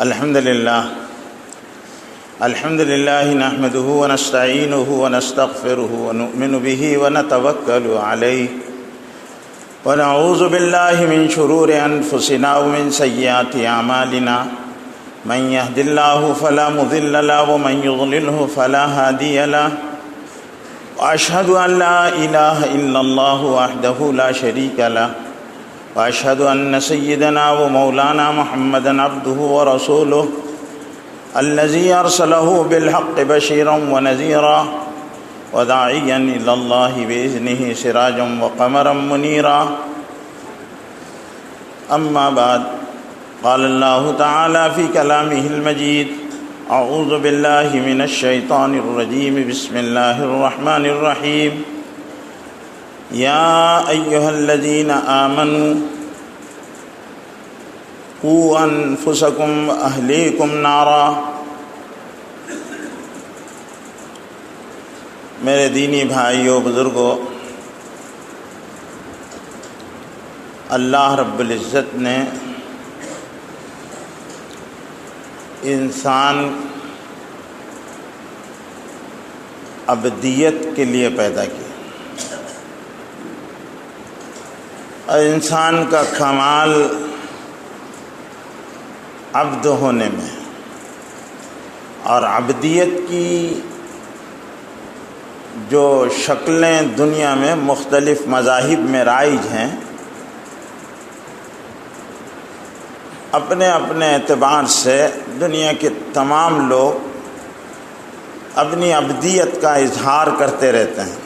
الحمد لله نحمده ونستعينه ونستغفره ونؤمن به ونتوكل عليه ونعوذ بالله من شرور أنفسنا ومن سيئات أعمالنا من يهد الله فلا مضل له ومن يضلله فلا هادي له وأشهد أن لا إله إلا الله وحده لا شريك له وأشهد أن سيدنا ومولانا محمدا عبده ورسوله الذي أرسله بالحق بشيرا ونذيرا وداعيا إلى الله بإذنه سراجا وقمرا منيرا. أما بعد، قال الله تعالى في كلامه المجيد: أعوذ بالله من الشيطان الرجيم، بسم الله الرحمن الرحيم. يا أيها الذين آمنوا قوا أنفسكم وأهليكم نارا. میرے دینی بھائیوں بزرگوں، اللہ رب العزت نے انسان ابدیت کے لیے پیدا کیا، اور انسان کا کمال عبد ہونے میں، اور عبدیت کی جو شکلیں دنیا میں مختلف مذاہب میں رائج ہیں، اپنے اپنے اعتبار سے دنیا کے تمام لوگ اپنی عبدیت کا اظہار کرتے رہتے ہیں،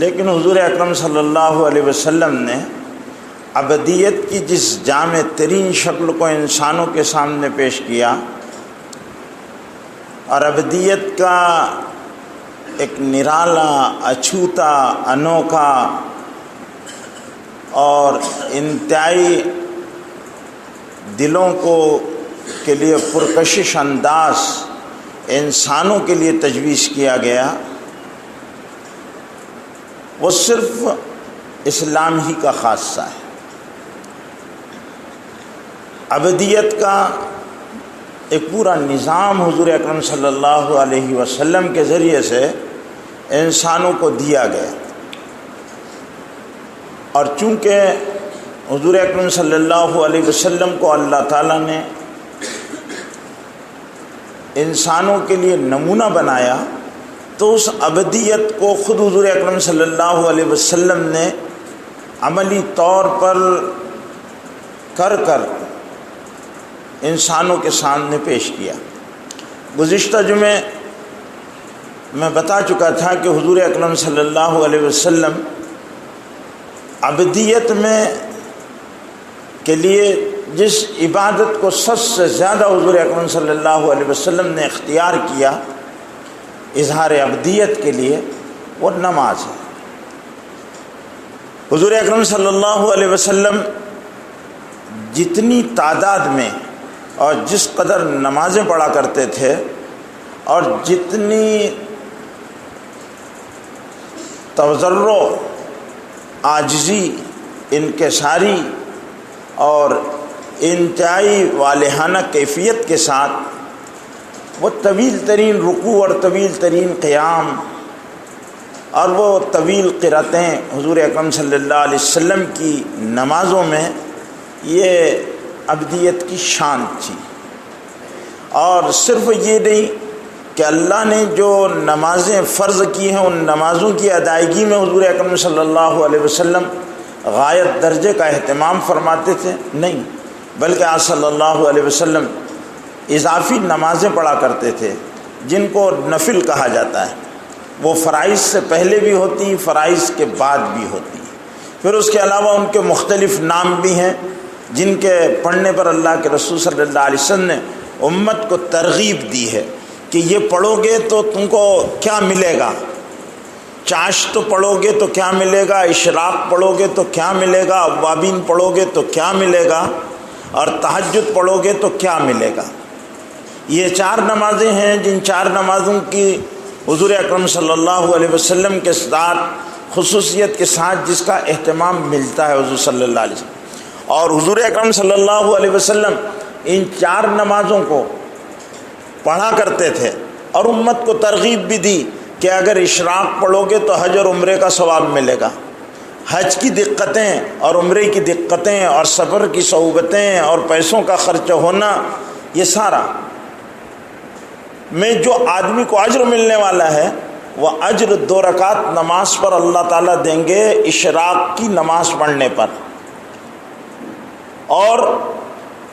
لیکن حضور اکرم صلی اللہ علیہ وسلم نے عبدیت کی جس جامع ترین شکل کو انسانوں کے سامنے پیش کیا، اور عبدیت کا ایک نرالا، اچھوتا، انوکھا اور انتہائی دلوں کے لیے پرکشش انداز انسانوں کے لیے تجویز کیا گیا، وہ صرف اسلام ہی کا خاصہ ہے. عبدیت کا ایک پورا نظام حضور اکرم صلی اللہ علیہ وسلم کے ذریعے سے انسانوں کو دیا گیا، اور چونکہ حضور اکرم صلی اللہ علیہ وسلم کو اللہ تعالیٰ نے انسانوں کے لیے نمونہ بنایا، تو اس عبدیت کو خود حضور اکرم صلی اللہ علیہ وسلم نے عملی طور پر کر انسانوں کے سامنے پیش کیا. گزشتہ جمعے میں بتا چکا تھا کہ حضور اکرم صلی اللہ علیہ وسلم عبدیت میں کے لیے جس عبادت کو سب سے زیادہ حضور اکرم صلی اللہ علیہ وسلم نے اختیار کیا اظہار عبدیت کے لیے، وہ نماز ہے. حضور اکرم صلی اللہ علیہ وسلم جتنی تعداد میں اور جس قدر نمازیں پڑھا کرتے تھے، اور جتنی تضرع، عاجزی، انکساری اور انتہائی والہانہ کیفیت کے ساتھ وہ طویل ترین رکوع اور طویل ترین قیام اور وہ طویل قراتیں حضور اکرم صلی اللہ علیہ وسلم کی نمازوں میں، یہ عبدیت کی شان تھی. اور صرف یہ نہیں کہ اللہ نے جو نمازیں فرض کی ہیں، ان نمازوں کی ادائیگی میں حضور اکرم صلی اللہ علیہ وسلم غایت درجے کا اہتمام فرماتے تھے، نہیں، بلکہ آپ صلی اللہ علیہ وسلم اضافی نمازیں پڑھا کرتے تھے، جن کو نفل کہا جاتا ہے. وہ فرائض سے پہلے بھی ہوتی، فرائض کے بعد بھی ہوتی. پھر اس کے علاوہ ان کے مختلف نام بھی ہیں، جن کے پڑھنے پر اللہ کے رسول صلی اللہ علیہ وسلم نے امت کو ترغیب دی ہے کہ یہ پڑھو گے تو تم کو کیا ملے گا. چاشت پڑھو گے تو کیا ملے گا، اشراق پڑھو گے تو کیا ملے گا، اوابین پڑھو گے تو کیا ملے گا، اور تہجد پڑھو گے تو کیا ملے گا. یہ 4 نمازیں ہیں جن 4 نمازوں کی حضور اکرم صلی اللہ علیہ وسلم کے ساتھ خصوصیت کے ساتھ جس کا اہتمام ملتا ہے حضور صلی اللہ علیہ وسلم. اور حضور اکرم صلی اللہ علیہ وسلم ان 4 نمازوں کو پڑھا کرتے تھے اور امت کو ترغیب بھی دی کہ اگر اشراق پڑھو گے تو حج اور عمرے کا ثواب ملے گا۔ حج کی دقتیں اور عمرے کی دقتیں اور سفر کی صعوبتیں اور پیسوں کا خرچ ہونا، یہ سارا میں جو آدمی کو اجر ملنے والا ہے وہ اجر 2 رکعت نماز پر اللہ تعالیٰ دیں گے، اشراق کی نماز پڑھنے پر۔ اور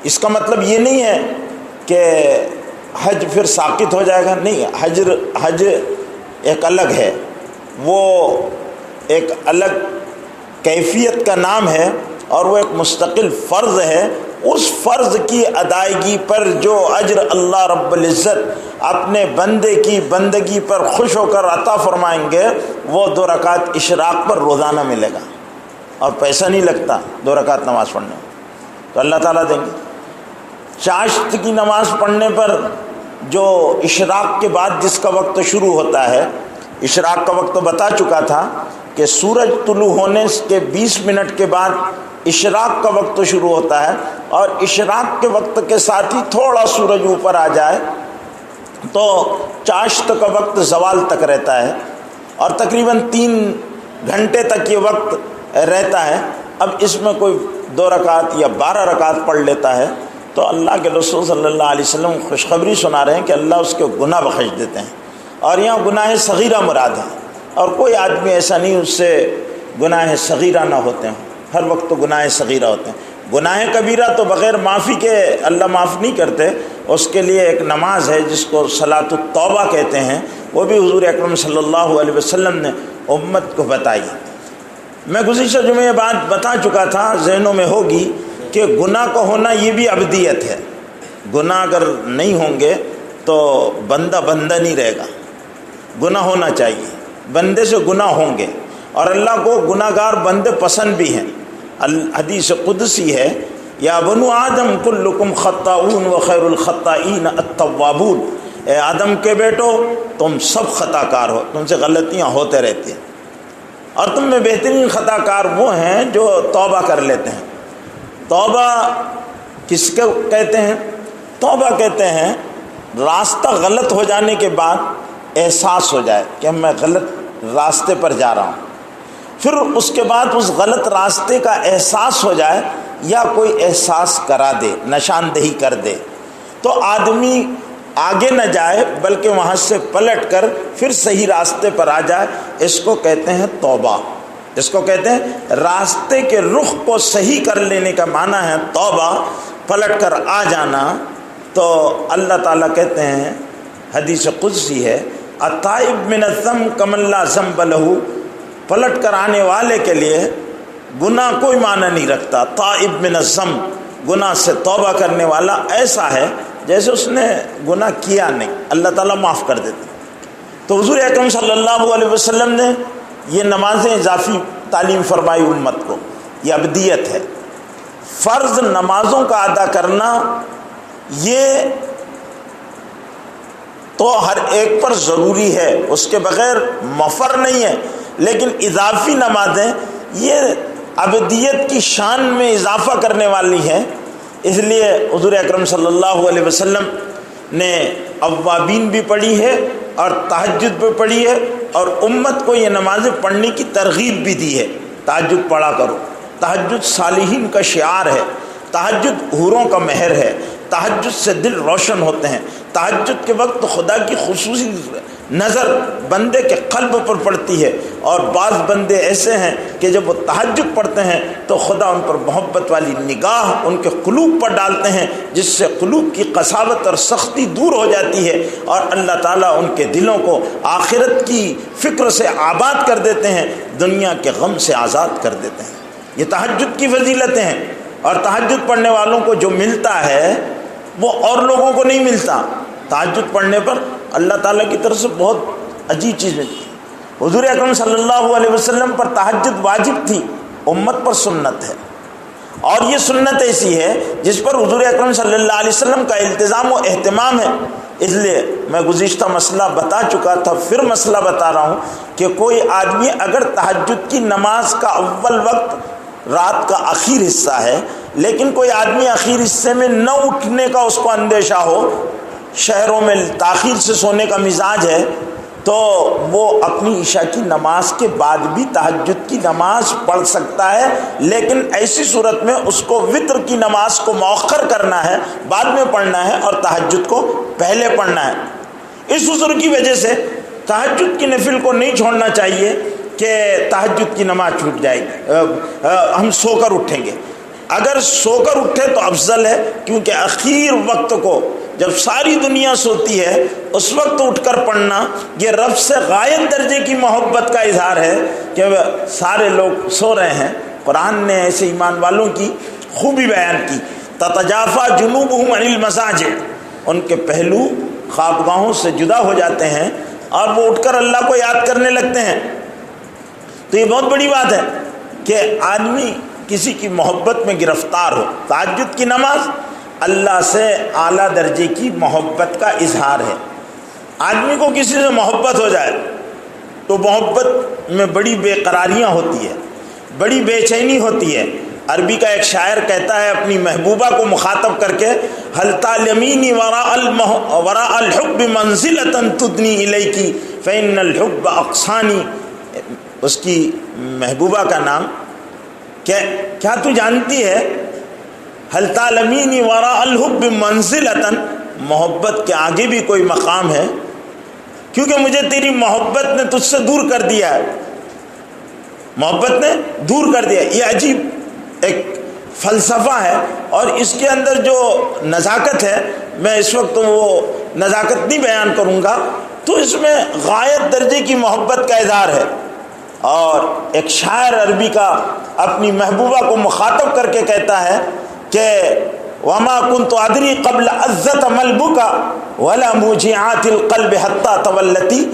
اس کا مطلب یہ نہیں ہے کہ حج پھر ساقط ہو جائے گا، نہیں، حج ایک الگ ہے، وہ ایک الگ کیفیت کا نام ہے اور وہ ایک مستقل فرض ہے۔ اس فرض کی ادائیگی پر جو اجر اللہ رب العزت اپنے بندے کی بندگی پر خوش ہو کر عطا فرمائیں گے، وہ 2 رکعت اشراق پر روزانہ ملے گا، اور پیسہ نہیں لگتا 2 رکعت نماز پڑھنے میں، تو اللہ تعالیٰ دیں گے۔ چاشت کی نماز پڑھنے پر جو اشراق کے بعد جس کا وقت شروع ہوتا ہے، اشراق کا وقت بتا چکا تھا کہ سورج طلوع ہونے کے 20 منٹ کے بعد اشراق کا وقت شروع ہوتا ہے، اور اشراق کے وقت کے ساتھ ہی تھوڑا سورج اوپر آ جائے تو چاشت کا وقت زوال تک رہتا ہے، اور تقریباً 3 گھنٹے تک یہ وقت رہتا ہے۔ اب اس میں کوئی 2 رکعت یا 12 رکعت پڑھ لیتا ہے تو اللہ کے رسول صلی اللہ علیہ وسلم خوشخبری سنا رہے ہیں کہ اللہ اس کے گناہ بخش دیتے ہیں، اور یہاں گناہ صغیرہ مراد ہے، اور کوئی آدمی ایسا نہیں اس سے گناہ صغیرہ نہ ہوتے ہیں، ہر وقت تو گناہ صغیرہ ہوتے ہیں۔ گناہ کبیرہ تو بغیر معافی کے اللہ معاف نہیں کرتے، اس کے لیے ایک نماز ہے جس کو صلاۃ التوبہ کہتے ہیں، وہ بھی حضور اکرم صلی اللہ علیہ وسلم نے امت کو بتائی۔ میں گزشتہ جمعے یہ بات بتا چکا تھا، ذہنوں میں ہوگی کہ گناہ کا ہونا یہ بھی ابدیت ہے۔ گناہ اگر نہیں ہوں گے تو بندہ نہیں رہے گا، گناہ ہونا چاہیے، بندے سے گناہ ہوں گے، اور اللہ کو گناہ گار بندے پسند بھی ہیں۔ حدیث قدسی ہے، یا بنو آدم کلکم خطاؤون وخیر الخطائین التوابون، اے آدم کے بیٹو تم سب خطا کار ہو، تم سے غلطیاں ہوتے رہتی ہیں، اور تم میں بہترین خطا کار وہ ہیں جو توبہ کر لیتے ہیں۔ توبہ کس کو کہتے ہیں؟ توبہ کہتے ہیں راستہ غلط ہو جانے کے بعد احساس ہو جائے کہ میں غلط راستے پر جا رہا ہوں، پھر اس کے بعد اس غلط راستے کا احساس ہو جائے یا کوئی احساس کرا دے، نشاندہی کر دے، تو آدمی آگے نہ جائے بلکہ وہاں سے پلٹ کر پھر صحیح راستے پر آ جائے، اس کو کہتے ہیں توبہ۔ اس کو کہتے ہیں راستے کے رخ کو صحیح کر لینے کا معنی ہے توبہ، پلٹ کر آ جانا۔ تو اللہ تعالیٰ کہتے ہیں، حدیث قدسی ہے، التائب من الذنب کمن لا ذنب لہ، پلٹ کر آنے والے کے لیے گناہ کوئی معنی نہیں رکھتا۔ تائب من الذنب، گناہ سے توبہ کرنے والا ایسا ہے جیسے اس نے گناہ کیا نہیں، اللہ تعالیٰ معاف کر دیتے۔ تو حضور اکرم صلی اللہ علیہ وسلم نے یہ نمازیں اضافی تعلیم فرمائی امت کو، یہ ابدیت ہے۔ فرض نمازوں کا ادا کرنا یہ تو ہر ایک پر ضروری ہے، اس کے بغیر مفر نہیں ہے، لیکن اضافی نمازیں یہ ابدیت کی شان میں اضافہ کرنے والی ہیں۔ اس لیے حضور اکرم صلی اللہ علیہ وسلم نے اوابین بھی پڑھی ہے اور تہجد بھی پڑھی ہے، اور امت کو یہ نمازیں پڑھنے کی ترغیب بھی دی ہے۔ تہجد پڑھا کرو، تہجد صالحین کا شعار ہے، تہجد حوروں کا مہر ہے، تہجد سے دل روشن ہوتے ہیں، تہجد کے وقت خدا کی خصوصی نظر بندے کے قلب پر پڑتی ہے، اور بعض بندے ایسے ہیں کہ جب وہ تہجد پڑھتے ہیں تو خدا ان پر محبت والی نگاہ ان کے قلوب پر ڈالتے ہیں، جس سے قلوب کی قساوت اور سختی دور ہو جاتی ہے، اور اللہ تعالیٰ ان کے دلوں کو آخرت کی فکر سے آباد کر دیتے ہیں، دنیا کے غم سے آزاد کر دیتے ہیں۔ یہ تہجد کی فضیلتیں ہیں، اور تہجد پڑھنے والوں کو جو ملتا ہے وہ اور لوگوں کو نہیں ملتا۔ تہجد پڑھنے پر اللہ تعالیٰ کی طرف سے بہت عجیب چیز ملتی ہے۔ حضور اکرم صلی اللہ علیہ وسلم پر تہجد واجب تھی، امت پر سنت ہے، اور یہ سنت ایسی ہے جس پر حضور اکرم صلی اللہ علیہ وسلم کا التزام و اہتمام ہے۔ اس لیے میں گزشتہ مسئلہ بتا چکا تھا، پھر مسئلہ بتا رہا ہوں کہ کوئی آدمی اگر تہجد کی نماز کا اول وقت رات کا آخر حصہ ہے لیکن کوئی آدمی اخیر حصے میں نہ اٹھنے کا اس کو اندیشہ ہو، شہروں میں تاخیر سے سونے کا مزاج ہے، تو وہ اپنی عشاء کی نماز کے بعد بھی تہجد کی نماز پڑھ سکتا ہے، لیکن ایسی صورت میں اس کو وتر کی نماز کو مؤخر کرنا ہے، بعد میں پڑھنا ہے، اور تہجد کو پہلے پڑھنا ہے۔ اس عذر کی وجہ سے تہجد کی نفل کو نہیں چھوڑنا چاہیے کہ تہجد کی نماز چھوٹ جائے گی، ہم سو کر اٹھیں گے۔ اگر سو کر اٹھے تو افضل ہے، کیونکہ اخیر وقت کو جب ساری دنیا سوتی ہے اس وقت اٹھ کر پڑھنا یہ رب سے غایت درجے کی محبت کا اظہار ہے کہ سارے لوگ سو رہے ہیں۔ قرآن نے ایسے ایمان والوں کی خوبی بیان کی، تتجافا جنوبہم عن المضاجع، ان کے پہلو خوابگاہوں سے جدا ہو جاتے ہیں اور وہ اٹھ کر اللہ کو یاد کرنے لگتے ہیں۔ تو یہ بہت بڑی بات ہے کہ آدمی کسی کی محبت میں گرفتار ہو۔ تہجد کی نماز اللہ سے اعلیٰ درجے کی محبت کا اظہار ہے۔ آدمی کو کسی سے محبت ہو جائے تو محبت میں بڑی بے قراریاں ہوتی ہے، بڑی بے چینی ہوتی ہے۔ عربی کا ایک شاعر کہتا ہے اپنی محبوبہ کو مخاطب کر کے، هل تعلمینی وراء الحب منزلۃ تدنی الیکی فإن الحب اقصانی، اس کی محبوبہ کا نام کیا تو جانتی ہے، هل تعلمینی وراء الحب منزلۃ، محبت کے آگے بھی کوئی مقام ہے، کیونکہ مجھے تیری محبت نے تجھ سے دور کر دیا ہے، محبت نے دور کر دیا۔ یہ عجیب ایک فلسفہ ہے، اور اس کے اندر جو نزاکت ہے، میں اس وقت وہ نزاکت نہیں بیان کروں گا، تو اس میں غایت درجے کی محبت کا اظہار ہے۔ اور ایک شاعر عربی کا اپنی محبوبہ کو مخاطب کر کے کہتا ہے کہ وما كنت ادری قبل عزت ملبکا ولا موجعات القلب حتى تولتی،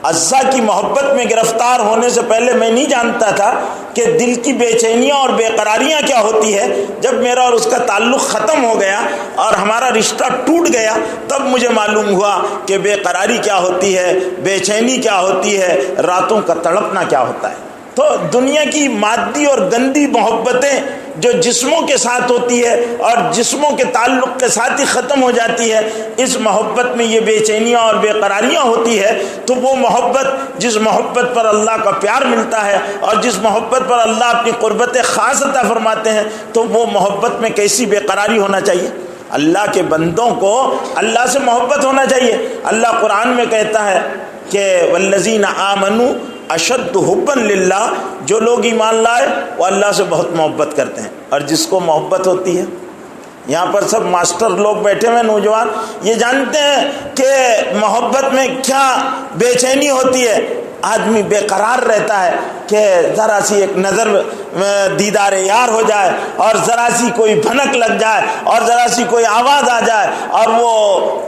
عزا کی محبت میں گرفتار ہونے سے پہلے میں نہیں جانتا تھا کہ دل کی بے چینیاں اور بے قراریاں کیا ہوتی ہے۔ جب میرا اور اس کا تعلق ختم ہو گیا اور ہمارا رشتہ ٹوٹ گیا، تب مجھے معلوم ہوا کہ بے قراری کیا ہوتی ہے، بے چینی کیا ہوتی ہے، راتوں کا تڑپنا کیا ہوتا ہے۔ تو دنیا کی مادی اور گندی محبتیں جو جسموں کے ساتھ ہوتی ہے اور جسموں کے تعلق کے ساتھ ہی ختم ہو جاتی ہے، اس محبت میں یہ بے چینیاں اور بے قراریاں ہوتی ہے۔ تو وہ محبت، جس محبت پر اللہ کا پیار ملتا ہے اور جس محبت پر اللہ اپنی قربت خاص عطا فرماتے ہیں، تو وہ محبت میں کیسی بے قراری ہونا چاہیے۔ اللہ کے بندوں کو اللہ سے محبت ہونا چاہیے۔ اللہ قرآن میں کہتا ہے کہ والذین آمنوا اشد حبا للہ، جو لوگ ایمان لائے وہ اللہ سے بہت محبت کرتے ہیں۔ اور جس کو محبت ہوتی ہے، یہاں پر سب ماسٹر لوگ بیٹھے ہوئے نوجوان یہ جانتے ہیں کہ محبت میں کیا بے چینی ہوتی ہے۔ آدمی بے قرار رہتا ہے کہ ذرا سی ایک نظر دیدار یار ہو جائے، اور ذرا سی کوئی بھنک لگ جائے، اور ذرا سی کوئی آواز آ جائے، اور وہ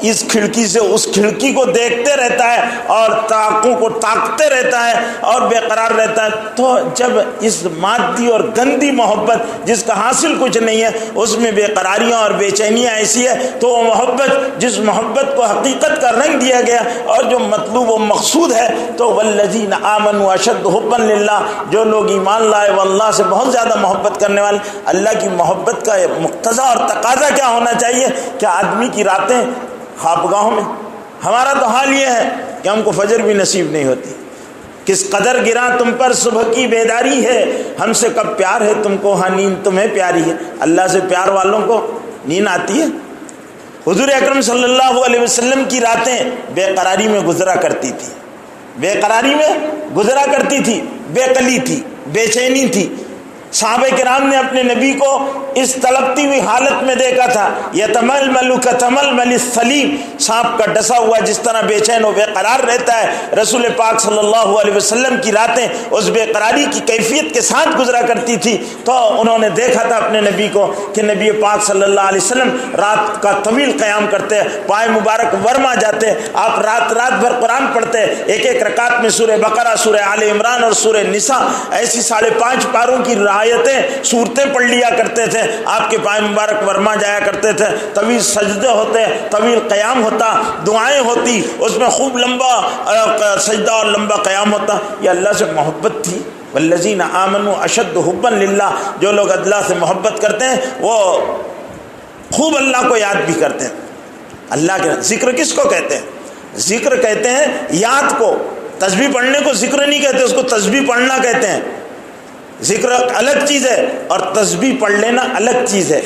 اس کھڑکی سے اس کھڑکی کو دیکھتے رہتا ہے اور تاکوں کو تاکتے رہتا ہے اور بے قرار رہتا ہے۔ تو جب اس مادی اور گندی محبت جس کا حاصل کچھ نہیں ہے، اس میں بے قراریاں اور بے چینیاں ایسی ہے، تو وہ محبت، جس محبت کو حقیقت کا رنگ دیا گیا اور جو مطلوب و مقصود ہے، تو والذین آمنوا اشد حبا للہ، جو لوگ ایمان لائے وہ اللہ سے بہت زیادہ محبت کرنے والے۔ اللہ کی محبت کا مقتضا اور تقاضا کیا ہونا چاہیے کہ آدمی کی راتیں خوابگاہوں میں، ہمارا تو حال یہ ہے کہ ہم کو فجر بھی نصیب نہیں ہوتی۔ کس قدر گراں تم پر صبح کی بیداری ہے، ہم سے کب پیار ہے تم کو، ہاں نیند تمہیں پیاری ہے۔ اللہ سے پیار والوں کو نیند آتی ہے۔ حضور اکرم صلی اللہ علیہ وسلم کی راتیں بے قراری میں گزرا کرتی تھی، بے قراری میں گزرا کرتی تھی، بے قلی تھی، بے چینی تھی۔ صحابہ کرام نے اپنے نبی کو اس تڑپتی ہوئی حالت میں دیکھا تھا، یتململ کتململ السلیم، سانپ کا ڈسا ہوا جس طرح بے چین و بے قرار رہتا ہے۔ رسول پاک صلی اللہ علیہ وسلم کی راتیں اس بے قراری کی کیفیت کے ساتھ گزرا کرتی تھی۔ تو انہوں نے دیکھا تھا اپنے نبی کو کہ نبی پاک صلی اللہ علیہ وسلم رات کا طویل قیام کرتے، پائے مبارک ورما جاتے، آپ رات بھر قرآن پڑھتے، ایک ایک رکعت میں سورہ بقرہ، سورہ آل عمران اور سورہ نساء ایسی 5.5 پاروں کی صورتیں پڑھ لیا کرتے تھے۔ آپ کے پائے مبارک ورما جایا کرتے تھے، طویل سجدے ہوتے، طویل قیام ہوتا، دعائیں ہوتی، اس میں خوب لمبا سجدہ اور لمبا قیام ہوتا۔ یہ اللہ سے محبت تھی والذین آمنوا اشد حبا للہ، جو لوگ اللہ سے محبت کرتے ہیں وہ خوب اللہ کو یاد بھی کرتے ہیں۔ اللہ کے ذکر کس کو کہتے ہیں؟ ذکر کہتے ہیں یاد کو۔ تسبیح پڑھنے کو ذکر نہیں کہتے، اس کو تسبیح پڑھنا کہتے ہیں۔ ذکر الگ چیز ہے اور تسبیح پڑھ لینا الگ چیز ہے۔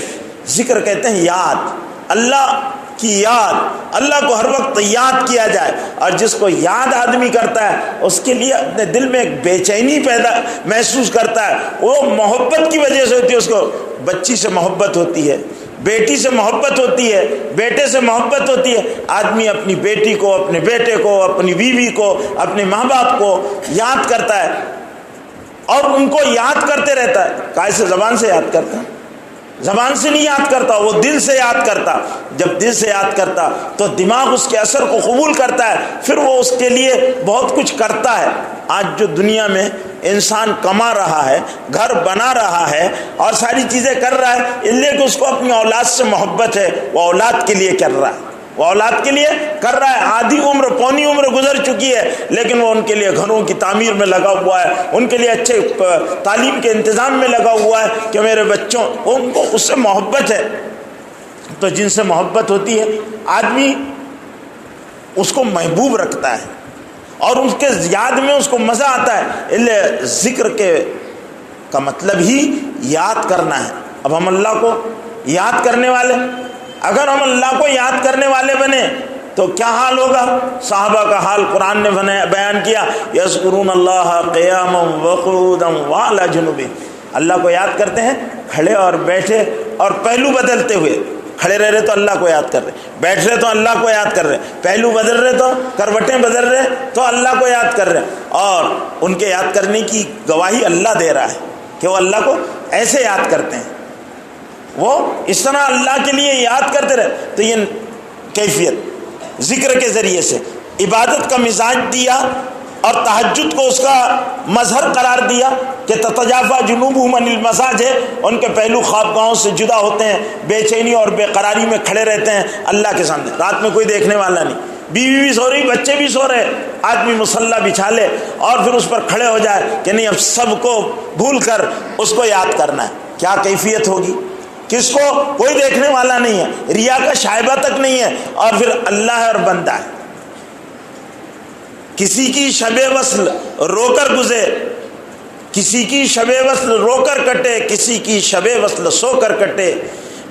ذکر کہتے ہیں یاد، اللہ کی یاد، اللہ کو ہر وقت یاد کیا جائے۔ اور جس کو یاد آدمی کرتا ہے اس کے لیے اپنے دل میں ایک بے چینی پیدا محسوس کرتا ہے، وہ محبت کی وجہ سے ہوتی ہے۔ اس کو بچی سے محبت ہوتی ہے، بیٹی سے محبت ہوتی ہے، بیٹے سے محبت ہوتی ہے۔ آدمی اپنی بیٹی کو، اپنے بیٹے کو، اپنی بیوی کو، اپنے ماں باپ کو یاد کرتا ہے اور ان کو یاد کرتے رہتا ہے۔ کیسے؟ زبان سے یاد کرتا ہے، زبان سے نہیں یاد کرتا، وہ دل سے یاد کرتا۔ جب دل سے یاد کرتا تو دماغ اس کے اثر کو قبول کرتا ہے، پھر وہ اس کے لیے بہت کچھ کرتا ہے۔ آج جو دنیا میں انسان کما رہا ہے، گھر بنا رہا ہے اور ساری چیزیں کر رہا ہے، اس لیے کہ اس کو اپنی اولاد سے محبت ہے، وہ اولاد کے لیے کر رہا ہے، وہ اولاد کے لیے کر رہا ہے۔ آدھی عمر، پونی عمر گزر چکی ہے لیکن وہ ان کے لیے گھروں کی تعمیر میں لگا ہوا ہے، ان کے لیے اچھے تعلیم کے انتظام میں لگا ہوا ہے کہ میرے بچوں، ان کو اس سے محبت ہے۔ تو جن سے محبت ہوتی ہے آدمی اس کو محبوب رکھتا ہے اور اس کے یاد میں اس کو مزہ آتا ہے۔ اس لیے ذکر کا مطلب ہی یاد کرنا ہے۔ اب ہم اللہ کو یاد کرنے والے، اگر ہم اللہ کو یاد کرنے والے بنے تو کیا حال ہوگا؟ صحابہ کا حال قرآن نے بیان کیا، یذکرون اللہ قیاما وقعودا وعلی جنوبہم، اللہ کو یاد کرتے ہیں کھڑے اور بیٹھے اور پہلو بدلتے ہوئے۔ کھڑے رہ رہے تو اللہ کو یاد کر رہے، بیٹھ رہے تو اللہ کو یاد کر رہے، پہلو بدل رہے تو کروٹیں بدل رہے تو اللہ کو یاد کر رہے، اور ان کے یاد کرنے کی گواہی اللہ دے رہا ہے کہ وہ اللہ کو ایسے یاد کرتے ہیں، وہ اس طرح اللہ کے لیے یاد کرتے رہے۔ تو یہ کیفیت ذکر کے ذریعے سے عبادت کا مزاج دیا اور تہجد کو اس کا مظہر قرار دیا کہ تتجافا جنوبہم عن المضاجع، ان کے پہلو خوابگاہوں سے جدا ہوتے ہیں، بے چینی اور بے قراری میں کھڑے رہتے ہیں اللہ کے سامنے۔ رات میں کوئی دیکھنے والا نہیں، بیوی بھی سو رہی، بچے بھی سو رہے، آدمی مصلی بچھا لے اور پھر اس پر کھڑے ہو جائے کہ نہیں اب سب کو بھول کر اس کو یاد کرنا ہے۔ کیا کیفیت ہوگی؟ کس کو؟ کوئی دیکھنے والا نہیں ہے، ریا کا شائبہ تک نہیں ہے، اور پھر اللہ ہے اور بندہ ہے۔ کسی کی شب وصل رو کر گزرے، کسی کی شب وصل رو کر کٹے، کسی کی شب وصل سو کر کٹے،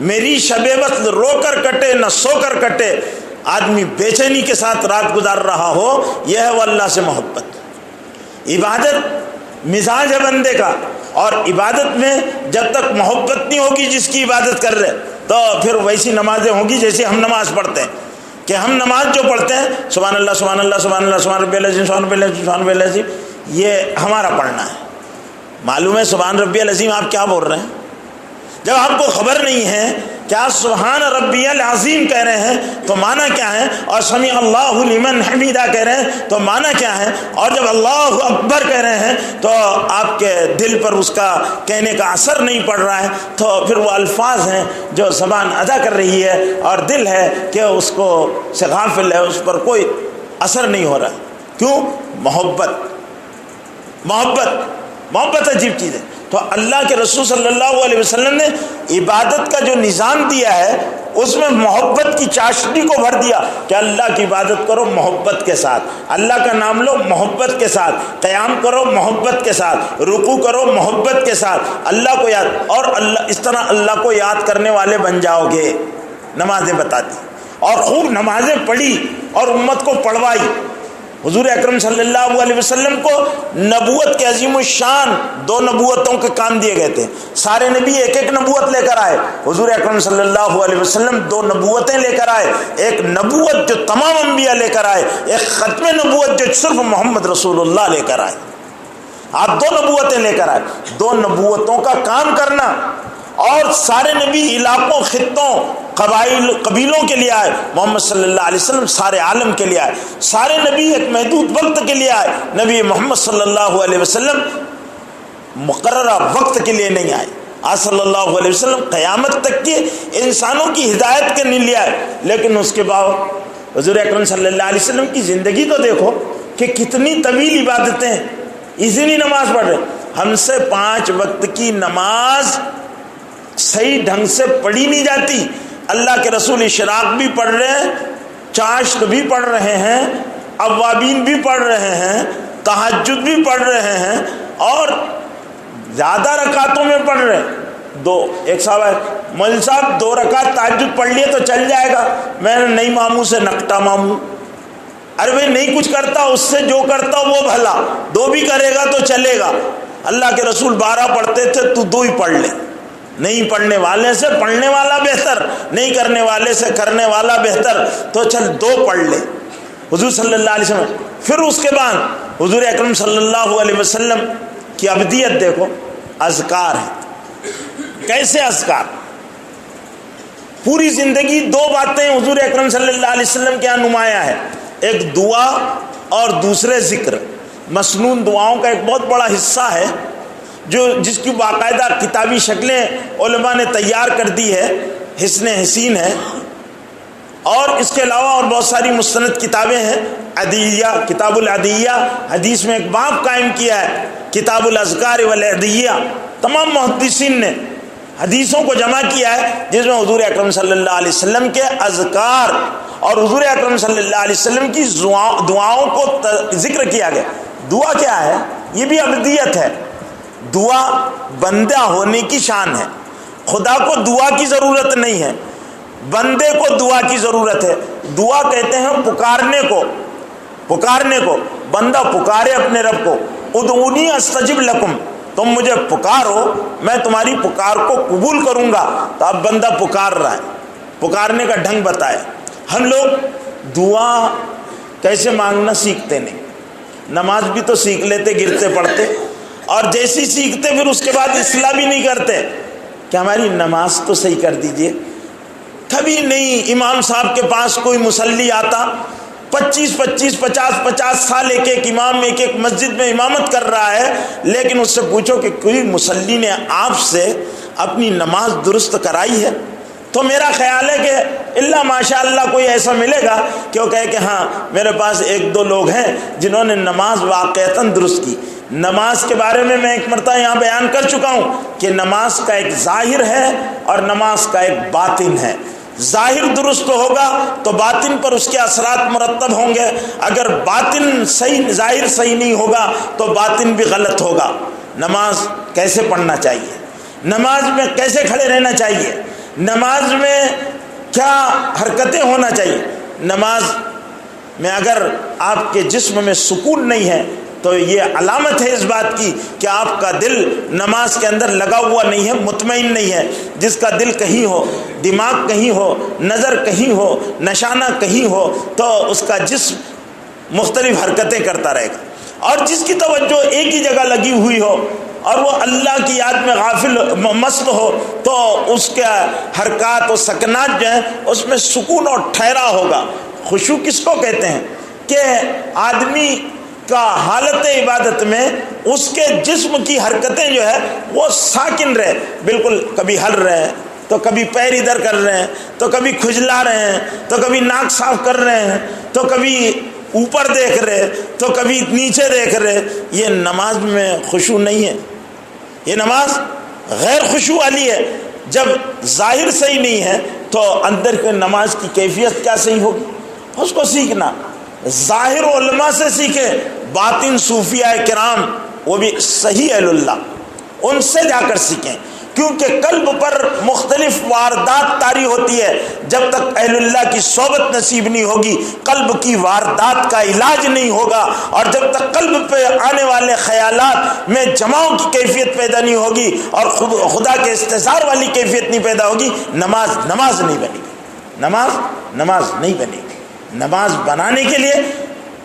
میری شب وصل رو کر کٹے نہ سو کر کٹے۔ آدمی بے چینی کے ساتھ رات گزار رہا ہو، یہ ہے وہ اللہ سے محبت۔ عبادت مزاج ہے بندے کا، اور عبادت میں جب تک محبت نہیں ہوگی جس کی عبادت کر رہے تو پھر ویسی نمازیں ہوں گی جیسے ہم نماز پڑھتے ہیں، کہ ہم نماز جو پڑھتے ہیں سبحان اللہ سبحان اللہ سبحان اللہ سبحان ربی العظیم سبحان ربی العظیم سبحان ربی العظیم، یہ ہمارا پڑھنا ہے۔ معلوم ہے سبحان ربی العظیم آپ کیا بول رہے ہیں؟ جب آپ کو خبر نہیں ہے کیا سبحان ربی العظیم کہہ رہے ہیں تو معنی کیا ہے، اور سمیع اللہ لمن حمیدہ کہہ رہے ہیں تو معنی کیا ہے، اور جب اللہ اکبر کہہ رہے ہیں تو آپ کے دل پر اس کا کہنے کا اثر نہیں پڑ رہا ہے، تو پھر وہ الفاظ ہیں جو زبان ادا کر رہی ہے اور دل ہے کہ اس کو سے غافل ہے، اس پر کوئی اثر نہیں ہو رہا۔ کیوں؟ محبت عجیب چیز ہے۔ تو اللہ کے رسول صلی اللہ علیہ وسلم نے عبادت کا جو نظام دیا ہے اس میں محبت کی چاشنی کو بھر دیا کہ اللہ کی عبادت کرو محبت کے ساتھ، اللہ کا نام لو محبت کے ساتھ، قیام کرو محبت کے ساتھ، رکوع کرو محبت کے ساتھ، اللہ کو یاد، اور اللہ اس طرح اللہ کو یاد کرنے والے بن جاؤ گے۔ نمازیں بتا دی اور خوب نمازیں پڑھی اور امت کو پڑھوائی۔ حضور اکرم صلی اللہ علیہ وسلم کو نبوت کے عظیم الشان 2 نبوتوں کے کام دیے گئے تھے۔ سارے نبی ایک ایک نبوت لے کر آئے، حضور اکرم صلی اللہ علیہ وسلم 2 نبوتیں لے کر آئے، ایک نبوت جو تمام انبیاء لے کر آئے، ایک ختم نبوت جو صرف محمد رسول اللہ لے کر آئے۔ آپ 2 نبوتیں لے کر آئے، 2 نبوتوں کا کام کرنا، اور سارے نبی علاقوں، خطوں، قبیلوں کے لیے آئے، محمد صلی اللہ علیہ وسلم سارے عالم کے لیے آئے۔ سارے نبی ایک محدود وقت کے لیے آئے، نبی محمد صلی اللہ علیہ وسلم مقررہ وقت کے لیے نہیں آئے۔ آج صلی اللہ علیہ وسلم قیامت تک کی انسانوں کی ہدایت کے نہیں لے آئے، لیکن اس کے بعد حضور اکرم صلی اللہ علیہ وسلم کی زندگی تو دیکھو کہ کتنی طویل عبادتیں، اسی نہیں نماز پڑھ رہے، ہم سے 5 وقت کی نماز صحیح ڈھنگ سے پڑھی نہیں جاتی۔ اللہ کے رسول اشراق بھی پڑھ رہے ہیں، چاشت بھی پڑھ رہے ہیں، اوابین بھی پڑھ رہے ہیں، تہجد بھی پڑھ رہے ہیں، اور زیادہ رکعتوں میں پڑھ رہے ہیں۔ ایک صاحب ہے، مول صاحب 2 رکعت تہجد پڑھ لیے تو چل جائے گا۔ میں نے نہیں ماموں سے نکٹا ماموں، ارے بھائی نہیں کچھ کرتا، اس سے جو کرتا وہ بھلا، 2 بھی کرے گا تو چلے گا۔ اللہ کے رسول 12 پڑھتے تھے، تو 2 ہی پڑھ لے۔ نہیں پڑھنے والے سے پڑھنے والا بہتر، نہیں کرنے والے سے کرنے والا بہتر، تو چل 2 پڑھ لے حضور صلی اللہ علیہ وسلم۔ پھر اس کے بعد حضور اکرم صلی اللہ علیہ وسلم کی ابدیت دیکھو، اذکار ہے۔ کیسے اذکار؟ پوری زندگی 2 باتیں حضور اکرم صلی اللہ علیہ وسلم کے یہاں نمایاں ہے، ایک دعا اور دوسرے ذکر۔ مسنون دعاؤں کا ایک بہت بڑا حصہ ہے جس کی باقاعدہ کتابی شکلیں علماء نے تیار کر دی ہے، حسن حسین ہے، اور اس کے علاوہ اور بہت ساری مستند کتابیں ہیں۔ عدیہ، کتاب العدیہ، حدیث میں ایک باب قائم کیا ہے، کتاب الاذکار والعدیہ۔ تمام محدثین نے حدیثوں کو جمع کیا ہے جس میں حضور اکرم صلی اللہ علیہ وسلم کے اذکار اور حضور اکرم صلی اللہ علیہ وسلم کی دعاؤں کو ذکر کیا گیا۔ دعا کیا ہے؟ یہ بھی ابدیت ہے۔ دعا بندہ ہونے کی شان ہے۔ خدا کو دعا کی ضرورت نہیں ہے، بندے کو دعا کی ضرورت ہے۔ دعا کہتے ہیں پکارنے کو، پکارنے کو۔ بندہ پکارے اپنے رب کو، ادعونی استجب لکم، تم مجھے پکارو میں تمہاری پکار کو قبول کروں گا۔ تو اب بندہ پکار رہا ہے، پکارنے کا ڈھنگ بتائے۔ ہم لوگ دعا کیسے مانگنا سیکھتے نہیں، نماز بھی تو سیکھ لیتے گرتے پڑتے، اور جیسی سیکھتے پھر اس کے بعد اصلاح بھی نہیں کرتے کہ ہماری نماز تو صحیح کر دیجئے۔ کبھی نہیں امام صاحب کے پاس کوئی مصلی آتا، 50 سال ایک امام ایک مسجد میں امامت کر رہا ہے، لیکن اس سے پوچھو کہ کوئی مصلی نے آپ سے اپنی نماز درست کرائی ہے؟ تو میرا خیال ہے کہ اللہ ماشاء اللہ کوئی ایسا ملے گا کہ وہ کہے کہ ہاں میرے پاس 1-2 لوگ ہیں جنہوں نے نماز واقعتاً درست کی۔ نماز کے بارے میں ایک مرتبہ یہاں بیان کر چکا ہوں کہ نماز کا ایک ظاہر ہے اور نماز کا ایک باطن ہے۔ ظاہر درست ہوگا تو باطن پر اس کے اثرات مرتب ہوں گے، اگر باطن صحیح، ظاہر صحیح نہیں ہوگا تو باطن بھی غلط ہوگا۔ نماز کیسے پڑھنا چاہیے، نماز میں کیسے کھڑے رہنا چاہیے، نماز میں کیا حرکتیں ہونا چاہیے، نماز میں اگر آپ کے جسم میں سکون نہیں ہے تو یہ علامت ہے اس بات کی کہ آپ کا دل نماز کے اندر لگا ہوا نہیں ہے، مطمئن نہیں ہے۔ جس کا دل کہیں ہو، دماغ کہیں ہو، نظر کہیں ہو، نشانہ کہیں ہو، تو اس کا جسم مختلف حرکتیں کرتا رہے گا، اور جس کی توجہ ایک ہی جگہ لگی ہوئی ہو اور وہ اللہ کی یاد میں غافل مست ہو تو اس کے حرکات و سکنات جو ہیں اس میں سکون اور ٹھہرا ہوگا۔ خشوع کس کو کہتے ہیں کہ آدمی کا حالت عبادت میں اس کے جسم کی حرکتیں جو ہے وہ ساکن رہے، بالکل کبھی ہل رہے ہیں تو کبھی پیر ادھر کر رہے ہیں تو کبھی کھجلا رہے ہیں تو کبھی ناک صاف کر رہے ہیں تو کبھی اوپر دیکھ رہے تو کبھی نیچے دیکھ رہے۔ یہ نماز میں خشوع نہیں ہے، یہ نماز غیر خشوع والی ہے۔ جب ظاہر صحیح نہیں ہے تو اندر کے نماز کی کیفیت کیا صحیح ہوگی؟ اس کو سیکھنا، ظاہر علماء سے سیکھے، باطن صوفیاء کرام وہ بھی صحیح اہل اللہ، ان سے جا کر سیکھیں، کیونکہ قلب پر مختلف واردات طاری ہوتی ہے۔ جب تک اہل اللہ کی صحبت نصیب نہیں ہوگی قلب کی واردات کا علاج نہیں ہوگا، اور جب تک قلب پہ آنے والے خیالات میں جماؤں کی کیفیت پیدا نہیں ہوگی اور خدا کے استحضار والی کیفیت نہیں پیدا ہوگی، نماز نہیں بنے گی، نماز نہیں بنے گی۔ نماز بنانے کے لیے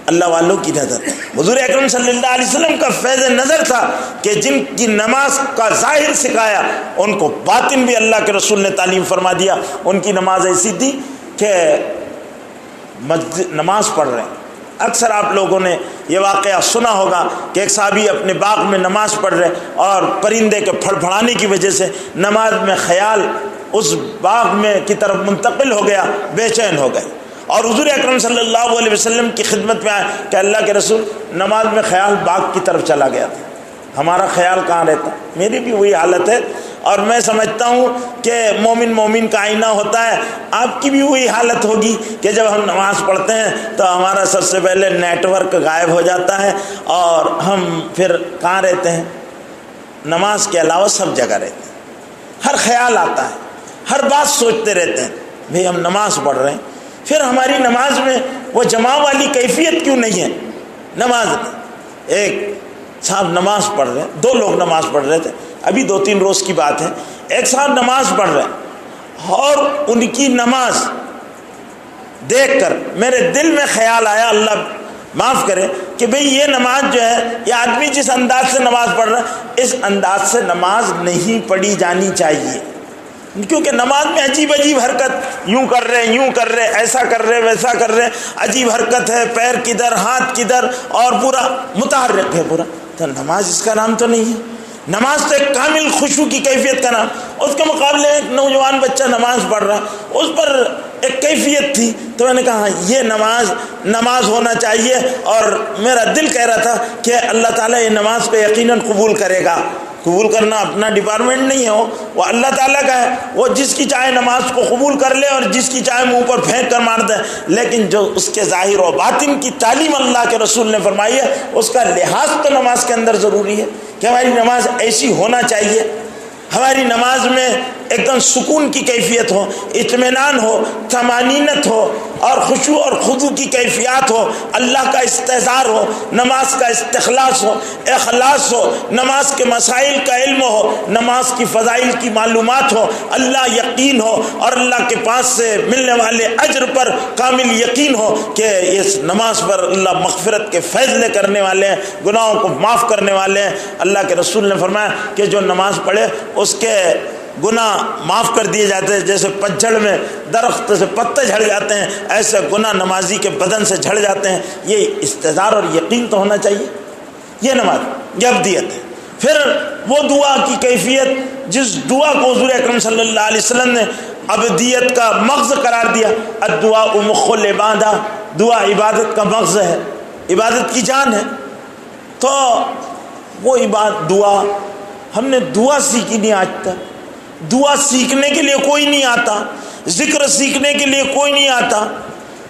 اللہ والوں کی نظر، حضور اکرم صلی اللہ علیہ وسلم کا فیض نظر تھا کہ جن کی نماز کا ظاہر سکھایا ان کو باطن بھی اللہ کے رسول نے تعلیم فرما دیا۔ ان کی نماز ایسی تھی کہ نماز پڑھ رہے ہیں، اکثر آپ لوگوں نے یہ واقعہ سنا ہوگا کہ ایک صحابی اپنے باغ میں نماز پڑھ رہے اور پرندے کے پھڑپھڑانے کی وجہ سے نماز میں خیال اس باغ میں کی طرف منتقل ہو گیا، بے چین ہو گئے، اور حضور اکرم صلی اللہ علیہ وسلم کی خدمت میں آئے کہ اللہ کے رسول نماز میں خیال باغ کی طرف چلا گیا تھا، ہمارا خیال کہاں رہتا ہے؟ میری بھی وہی حالت ہے، اور میں سمجھتا ہوں کہ مومن کا آئینہ ہوتا ہے، آپ کی بھی وہی حالت ہوگی کہ جب ہم نماز پڑھتے ہیں تو ہمارا سب سے پہلے نیٹ ورک غائب ہو جاتا ہے، اور ہم پھر کہاں رہتے ہیں؟ نماز کے علاوہ سب جگہ رہتے ہیں، ہر خیال آتا ہے، ہر بات سوچتے رہتے ہیں بھئی ہم نماز پڑھ رہے ہیں، پھر ہماری نماز میں وہ جماع والی کیفیت کیوں نہیں ہے؟ نماز میں ایک صاحب نماز پڑھ رہے ہیں، 2 لوگ نماز پڑھ رہے تھے، ابھی 2-3 روز کی بات ہے، ایک صاحب نماز پڑھ رہے ہیں اور ان کی نماز دیکھ کر میرے دل میں خیال آیا، اللہ معاف کرے، کہ بھئی یہ نماز جو ہے، یہ آدمی جس انداز سے نماز پڑھ رہا ہے اس انداز سے نماز نہیں پڑھی جانی چاہیے، کیونکہ نماز میں عجیب حرکت، یوں کر رہے، ایسا کر رہے، ویسا کر رہے، عجیب حرکت ہے، پیر کدھر، ہاتھ کدھر، اور پورا متحرک ہے پورا، تو نماز اس کا نام تو نہیں ہے۔ نماز تو ایک کامل خشوع کی کیفیت کا نام، اس کے مقابلے ایک نوجوان بچہ نماز پڑھ رہا، اس پر ایک کیفیت تھی، تو میں نے کہا یہ نماز ہونا چاہیے، اور میرا دل کہہ رہا تھا کہ اللہ تعالیٰ یہ نماز کو یقیناً قبول کرے گا۔ قبول کرنا اپنا ڈپارٹمنٹ نہیں ہے، وہ اللہ تعالیٰ کا ہے، وہ جس کی چاہے نماز کو قبول کر لے اور جس کی چاہے منہ پر پھینک کر مار دے، لیکن جو اس کے ظاہر و باطن کی تعلیم اللہ کے رسول نے فرمائی ہے اس کا لحاظ تو نماز کے اندر ضروری ہے کہ ہماری نماز ایسی ہونا چاہیے، ہماری نماز میں ایک دم سکون کی کیفیت ہو، اطمینان ہو، طمانینت ہو، اور خشوع اور خضوع کی کیفیات ہو، اللہ کا استحضار ہو، نماز کا استخلاص ہو، اخلاص ہو، نماز کے مسائل کا علم ہو، نماز کی فضائل کی معلومات ہو، اللہ یقین ہو، اور اللہ کے پاس سے ملنے والے اجر پر کامل یقین ہو کہ اس نماز پر اللہ مغفرت کے فیصلے کرنے والے ہیں، گناہوں کو معاف کرنے والے ہیں۔ اللہ کے رسول نے فرمایا کہ جو نماز پڑھے اس کے گناہ معاف کر دیے جاتے ہیں، جیسے پتجھڑ میں درخت سے پتے جھڑ جاتے ہیں ایسے گناہ نمازی کے بدن سے جھڑ جاتے ہیں۔ یہ استحضار اور یقین تو ہونا چاہیے، یہ نماز، یہ ابدیت ہے۔ پھر وہ دعا کی کیفیت جس دعا کو حضور اکرم صلی اللہ علیہ وسلم نے ابدیت کا مغز قرار دیا، الدعاء مخ العبادہ، دعا عبادت کا مغز ہے، عبادت کی جان ہے۔ تو وہ دعا ہم نے دعا سیکھی نہیں آج تک، دعا سیکھنے کے لیے کوئی نہیں آتا، ذکر سیکھنے کے لیے کوئی نہیں آتا۔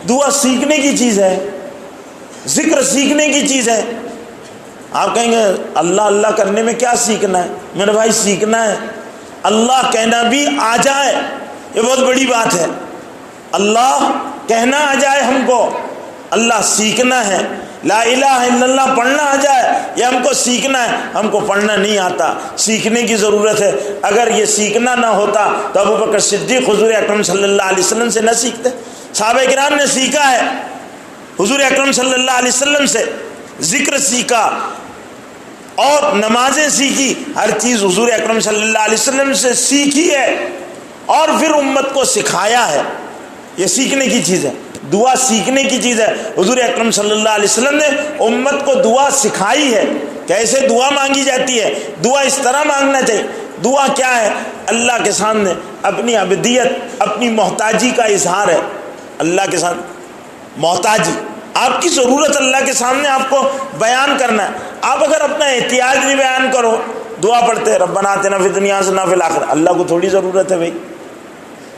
دعا سیکھنے کی چیز ہے، ذکر سیکھنے کی چیز ہے۔ آپ کہیں گے اللہ اللہ کرنے میں کیا سیکھنا ہے؟ میرے بھائی سیکھنا ہے، اللہ کہنا بھی آ جائے، یہ بہت بڑی بات ہے۔ اللہ کہنا آ جائے ہم کو، اللہ سیکھنا ہے۔ لا الہ الا اللہ پڑھنا آ جائے، یہ ہم کو سیکھنا ہے، ہم کو پڑھنا نہیں آتا، سیکھنے کی ضرورت ہے۔ اگر یہ سیکھنا نہ ہوتا تو ابوبکر صدیق حضور اکرم صلی اللہ علیہ وسلم سے نہ سیکھتے، صحابہ کرام نے سیکھا ہے حضور اکرم صلی اللہ علیہ وسلم سے، ذکر سیکھا اور نمازیں سیکھی، ہر چیز حضور اکرم صلی اللہ علیہ وسلم سے سیکھی ہے اور پھر امت کو سکھایا ہے۔ یہ سیکھنے کی چیز ہے، دعا سیکھنے کی چیز ہے۔ حضور اکرم صلی اللہ علیہ وسلم نے امت کو دعا سکھائی ہے، کیسے دعا مانگی جاتی ہے، دعا اس طرح مانگنا چاہیے۔ دعا کیا ہے؟ اللہ کے سامنے اپنی عبدیت، اپنی محتاجی کا اظہار ہے، اللہ کے سامنے محتاجی، آپ کی ضرورت اللہ کے سامنے آپ کو بیان کرنا ہے۔ آپ اگر اپنا احتیاج بھی بیان کرو، دعا پڑھتے ربنا آتنا فی الدنیا حسنہ وفی الآخرہ، اللہ کو تھوڑی ضرورت ہے بھائی،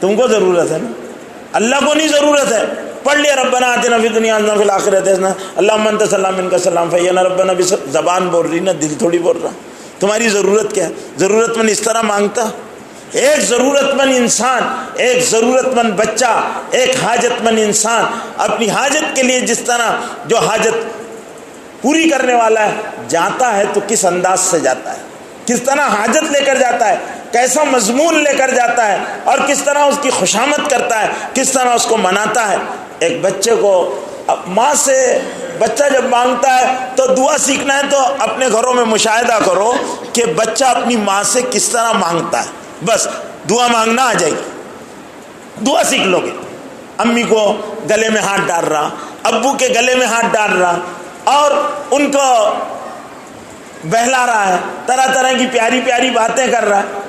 تم کو ضرورت ہے نا، اللہ کو نہیں ضرورت ہے۔ پڑھ لیا ربنا آتنا فی الدنیا حسنہ وفی الآخرۃ حسنہ اللہم انت السلام منک السلام فحینا ربنا، زبان بول رہی نا، دل تھوڑی بول رہا۔ تمہاری ضرورت کیا ہے؟ ضرورت مند اس طرح مانگتا، ایک ضرورت مند انسان، ایک ضرورت مند بچہ، ایک حاجت مند انسان اپنی حاجت کے لیے جس طرح جو حاجت پوری کرنے والا ہے جاتا ہے تو کس انداز سے جاتا ہے، کس طرح حاجت لے کر جاتا ہے، کیسا مضمون لے کر جاتا ہے، اور کس طرح اس کی خوشامد کرتا ہے، کس طرح اس کو مناتا ہے۔ ایک بچے کو ماں سے بچہ جب مانگتا ہے تو دعا سیکھنا ہے تو اپنے گھروں میں مشاہدہ کرو کہ بچہ اپنی ماں سے کس طرح مانگتا ہے، بس دعا مانگنا آ جائے گی، دعا سیکھ لو گے۔ امی کو گلے میں ہاتھ ڈال رہا، ابو کے گلے میں ہاتھ ڈال رہا اور ان کو بہلا رہا ہے، طرح طرح کی پیاری پیاری باتیں کر رہا ہے۔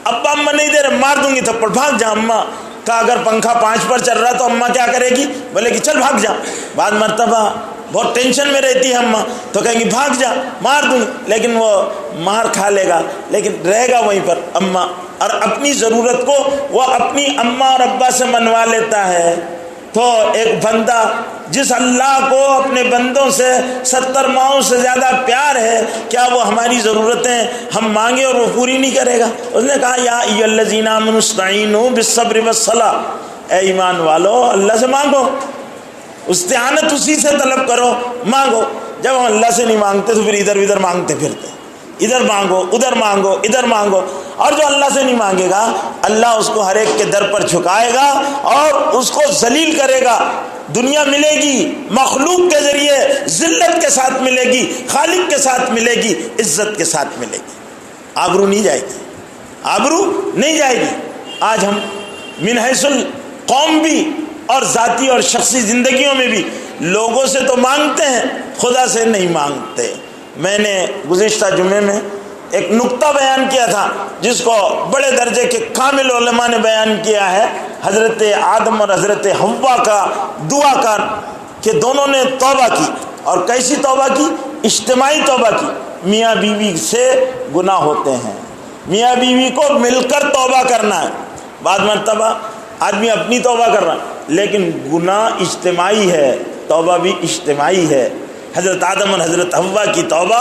ابا اماں نہیں دے رہے، مار دوں گی تھپڑ، بھاگ جا۔ اماں کا اگر پنکھا 5 پر چل رہا تو اماں کیا کرے گی؟ بولے گی چل بھاگ جا۔ بعد مرتبہ بہت ٹینشن میں رہتی ہے اماں تو کہیں گی بھاگ جا، مار دوں گی، لیکن وہ مار کھا لے گا لیکن رہے گا وہیں پر اماں، اور اپنی ضرورت کو وہ اپنی اماں اور ابا سے منوا لیتا ہے۔ تو ایک بندہ جس اللہ کو اپنے بندوں سے 70 ماؤں سے زیادہ پیار ہے، کیا وہ ہماری ضرورتیں ہم مانگے اور وہ پوری نہیں کرے گا؟ اس نے کہا یا ایھا الذین آمنوا استعینوا بالصبر والصلاۃ، اے ایمان والو اللہ سے مانگو، استعانت اسی سے طلب کرو، مانگو۔ جب ہم اللہ سے نہیں مانگتے تو پھر ادھر ادھر مانگتے پھرتے، ادھر مانگو ادھر مانگو ادھر مانگو، اور جو اللہ سے نہیں مانگے گا اللہ اس کو ہر ایک کے در پر جھکائے گا اور اس کو ذلیل کرے گا۔ دنیا ملے گی مخلوق کے ذریعے ذلت کے ساتھ ملے گی، خالق کے ساتھ ملے گی، عزت کے ساتھ ملے گی، آبرو نہیں جائے گی، آبرو نہیں جائے گی۔ آج ہم من حیث القوم بھی اور ذاتی اور شخصی زندگیوں میں بھی لوگوں سے تو مانگتے ہیں، خدا سے نہیں مانگتے۔ میں نے گزشتہ جمعے میں ایک نقطہ بیان کیا تھا جس کو بڑے درجے کے کامل علماء نے بیان کیا ہے، حضرت آدم اور حضرت حوا کا دعا کا، کہ دونوں نے توبہ کی، اور کیسی توبہ کی؟ اجتماعی توبہ کی۔ میاں بیوی سے گناہ ہوتے ہیں، میاں بیوی کو مل کر توبہ کرنا ہے۔ بعض مرتبہ آدمی اپنی توبہ کر رہا ہے لیکن گناہ اجتماعی ہے، توبہ بھی اجتماعی ہے۔ حضرت آدم اور حضرت حوا کی توبہ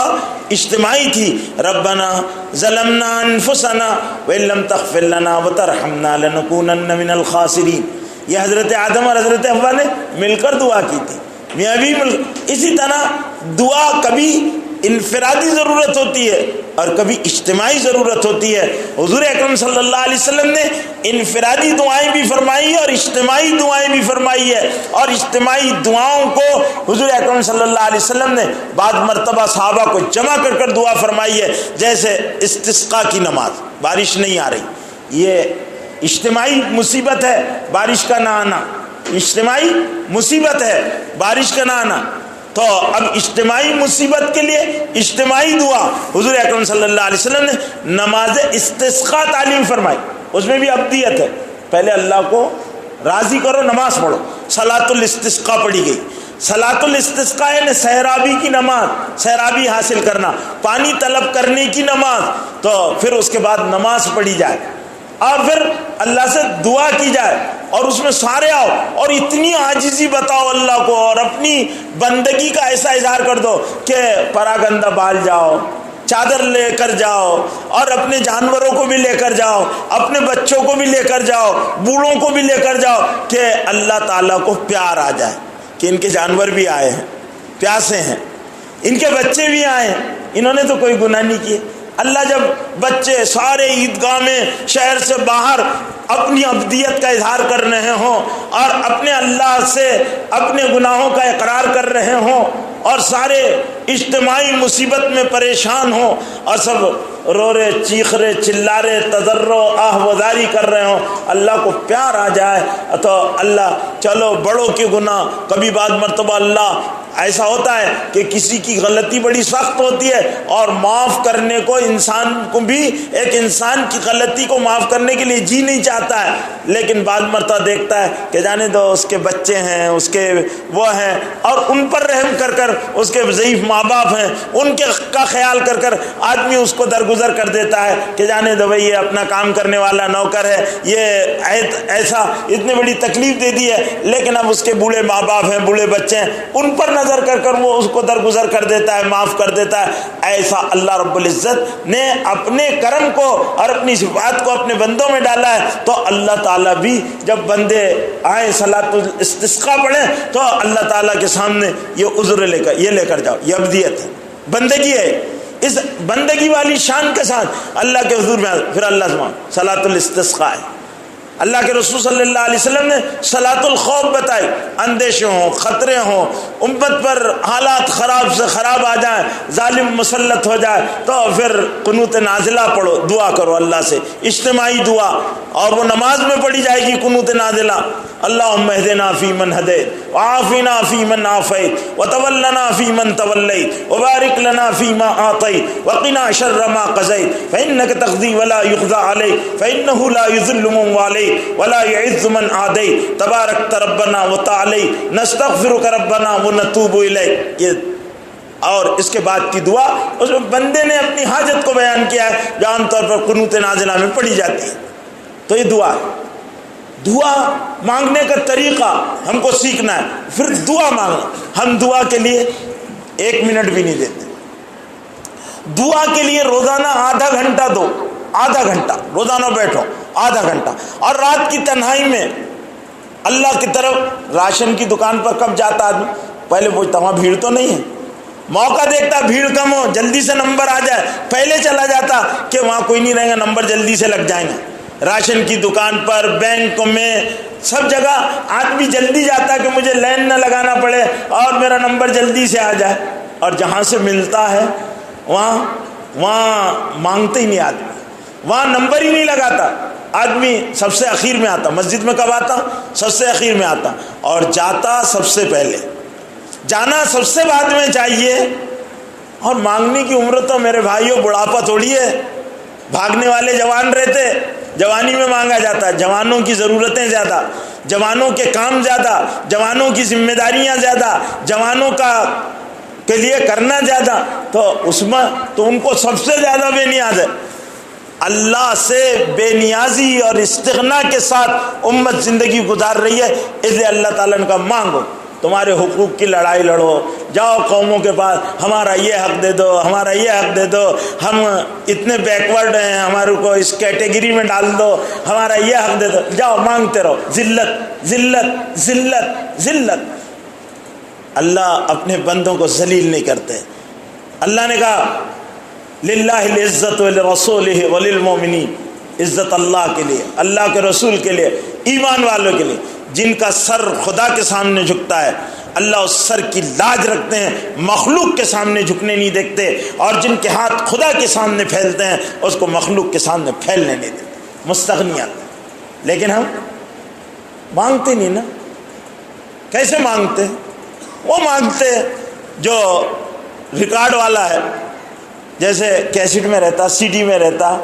اجتماعی تھی۔ ربنا ظلمنا انفسنا وان لم تغفر لنا وترحمنا لنکونن من الخاسرین، یہ حضرت آدم اور حضرت حوا نے مل کر دعا کی تھی، میاں بھی اسی طرح دعا کبھی انفرادی ضرورت ہوتی ہے اور کبھی اجتماعی ضرورت ہوتی ہے۔ حضور اکرم صلی اللہ علیہ وسلم نے انفرادی دعائیں بھی فرمائی اور اجتماعی دعائیں بھی فرمائی ہے، اور اجتماعی دعاؤں کو حضور اکرم صلی اللہ علیہ وسلم نے بعض مرتبہ صحابہ کو جمع کر کر دعا فرمائی ہے، جیسے استسقاء کی نماز، بارش نہیں آ رہی، یہ اجتماعی مصیبت ہے بارش کا نہ آنا، اجتماعی مصیبت ہے بارش کا نہ آنا۔ تو اب اجتماعی مصیبت کے لیے اجتماعی دعا، حضور اکرم صلی اللہ علیہ وسلم نے نماز استسقاء تعلیم فرمائی، اس میں بھی ابدیت ہے، پہلے اللہ کو راضی کرو نماز پڑھو۔ صلاۃ الاستسقاء پڑھی گئی، صلاۃ الاستسقاء یعنی سیرابی کی نماز، سیرابی حاصل کرنا، پانی طلب کرنے کی نماز، تو پھر اس کے بعد نماز پڑھی جائے اور پھر اللہ سے دعا کی جائے، اور اس میں سارے آؤ اور اتنی عاجزی بتاؤ اللہ کو، اور اپنی بندگی کا ایسا اظہار کر دو کہ پراگندہ بال جاؤ، چادر لے کر جاؤ، اور اپنے جانوروں کو بھی لے کر جاؤ، اپنے بچوں کو بھی لے کر جاؤ، بوڑھوں کو بھی لے کر جاؤ، کہ اللہ تعالیٰ کو پیار آ جائے کہ ان کے جانور بھی آئے ہیں، پیاسے ہیں، ان کے بچے بھی آئے ہیں، انہوں نے تو کوئی گناہ نہیں کیے۔ اللہ جب بچے سارے عیدگاہ میں شہر سے باہر اپنی ابدیت کا اظہار کر رہے ہوں اور اپنے اللہ سے اپنے گناہوں کا اقرار کر رہے ہوں، اور سارے اجتماعی مصیبت میں پریشان ہوں، اور سب رو رہے چیخ رہے چلا رہے تضرع آہ وزاری کر رہے ہوں، اللہ کو پیار آ جائے تو اللہ چلو بڑوں کے گناہ، کبھی بعض مرتبہ اللہ ایسا ہوتا ہے کہ کسی کی غلطی بڑی سخت ہوتی ہے اور معاف کرنے کو انسان کو بھی، ایک انسان کی غلطی کو معاف کرنے کے لیے جی نہیں چاہتا ہے، لیکن بعض مرتبہ دیکھتا ہے کہ جانے دو اس کے بچے ہیں، اس کے وہ ہیں، اور ان پر رحم کر کر، اس کے ضعیف ماں باپ ہیں ان کے کا خیال کر کر آدمی اس کو درگزر کر دیتا ہے کہ جانے دو بھائی یہ اپنا کام کرنے والا نوکر ہے، یہ ایسا اتنی بڑی تکلیف دے دی ہے، لیکن اب اس کے بوڑھے ماں باپ ہیں، بوڑھے بچے ہیں، ان پر نظر کر کر وہ اس کو درگزر کر دیتا ہے، معاف کر دیتا ہے۔ ایسا اللہ رب العزت نے اپنے کرم کو اور اپنی صفات کو اپنے بندوں میں ڈالا ہے، تو اللہ تعالیٰ بھی جب بندے آئیں صلاۃ الاستسقاء پڑھیں تو اللہ تعالیٰ کے سامنے یہ عذر لے کر جاؤ، یہ ابدیت ہے، بندگی ہے، اس بندگی والی شان کے ساتھ اللہ کے حضور میں پھر اللہ سبحانہ صلاۃ الاستسقاء ہے۔ اللہ کے رسول صلی اللہ علیہ وسلم نے صلاۃ الخوف بتائی، اندیشے ہوں، خطرے ہوں، امت پر حالات خراب سے خراب آ جائیں، ظالم مسلط ہو جائے، تو پھر قنوت نازلہ پڑھو، دعا کرو اللہ سے، اجتماعی دعا، اور وہ نماز میں پڑھی جائے گی قنوت نازلہ۔ اللہم اہدنا فیمن ہدیت وعافنا فیمن عافیت وتولنا فیمن تولیت وبارک لنا فیما اعطیت وقنا شر ما قضیت فانک تقضی ولا یقضی علیک فانہ لا یذل من والیت ولا يعز من عادیت تبارک ربنا وتعالی نستغفرک ربنا ونتوب الیک۔ یہ اور اس کے بعد کی دعا، اس میں بندے نے اپنی حاجت کو بیان کیا ہے جو عام طور پر قنوت نازلہ میں پڑھی جاتی ہے۔ تو یہ دعا ہے۔ دعا مانگنے کا طریقہ ہم کو سیکھنا ہے، پھر دعا مانگنا۔ ہم دعا کے لیے 1 منٹ بھی نہیں دیتے۔ دعا کے لیے روزانہ آدھا گھنٹہ دو، آدھا گھنٹہ روزانہ بیٹھو، آدھا گھنٹہ۔ اور رات کی تنہائی میں اللہ کی طرف، راشن کی دکان پر کب جاتا آدمی؟ پہلے پوچھتا وہاں بھیڑ تو نہیں ہے، موقع دیکھتا بھیڑ کم ہو، جلدی سے نمبر آ جائے، پہلے چلا جاتا کہ وہاں کوئی نہیں رہے گا، نمبر جلدی سے لگ جائیں گے۔ راشن کی دکان پر، بینک میں، سب جگہ آدمی جلدی جاتا کہ مجھے لائن نہ لگانا پڑے اور میرا نمبر جلدی سے آ جائے۔ اور جہاں سے ملتا ہے وہاں مانگتے ہی نہیں آدمی، وہاں نمبر ہی نہیں لگاتا آدمی، سب سے اخیر میں آتا۔ مسجد میں کب آتا؟ سب سے اخیر میں آتا، اور جاتا سب سے پہلے۔ جانا سب سے بعد میں چاہیے۔ اور مانگنے کی عمر تو میرے بھائیوں بڑھاپا تھوڑی ہے، بھاگنے والے جوان رہتے، جوانی میں مانگا جاتا ہے۔ جوانوں کی ضرورتیں زیادہ، جوانوں کے کام زیادہ، جوانوں کی ذمہ داریاں زیادہ، جوانوں کے لیے کرنا زیادہ، تو اس میں تو ان کو سب سے زیادہ بے نیاز ہے۔ اللہ سے بے نیازی اور استغنا کے ساتھ امت زندگی گزار رہی ہے، اس لیے اللہ تعالیٰ نے کہا مانگو، تمہارے حقوق کی لڑائی لڑو، جاؤ قوموں کے پاس، ہمارا یہ حق دے دو، ہمارا یہ حق دے دو، ہم اتنے بیکورڈ ہیں، ہمارے کو اس کیٹیگری میں ڈال دو، ہمارا یہ حق دے دو، جاؤ مانگتے رہو۔ ذلت ذلت ذلت ذلت۔ اللہ اپنے بندوں کو ذلیل نہیں کرتے۔ اللہ نے کہا للہ العزت ولرسولہ وللمؤمنین، عزت اللہ کے لیے، اللہ کے رسول کے لیے، ایمان والوں کے لیے۔ جن کا سر خدا کے سامنے جھکتا ہے اللہ اس سر کی لاج رکھتے ہیں، مخلوق کے سامنے جھکنے نہیں دیکھتے، اور جن کے ہاتھ خدا کے سامنے پھیلتے ہیں اس کو مخلوق کے سامنے پھیلنے نہیں دیتے، مستغنیات۔ لیکن ہم مانگتے نہیں نا۔ کیسے مانگتے؟ وہ مانگتے جو ریکارڈ والا ہے، جیسے کیسٹ میں رہتا، سی ڈی میں رہتا،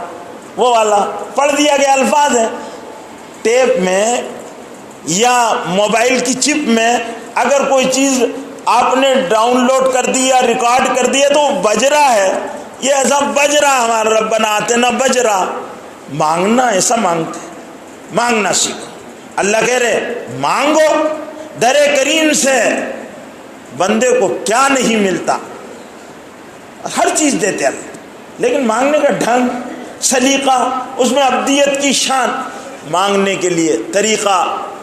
وہ والا پڑھ دیا گیا الفاظ ہے۔ ٹیپ میں یا موبائل کی چپ میں اگر کوئی چیز آپ نے ڈاؤن لوڈ کر دی یا ریکارڈ کر دی ہے تو وہ بج رہا ہے، یہ ایسا بج رہا، ہمارا ربنا آتنا بج رہا۔ مانگنا ایسا مانگتے، مانگنا سیکھو۔ اللہ کہہ رہے مانگو، در کریم سے بندے کو کیا نہیں ملتا، ہر چیز دیتے اللہ، لیکن مانگنے کا ڈھنگ، سلیقہ، اس میں عبدیت کی شان۔ مانگنے کے لیے طریقہ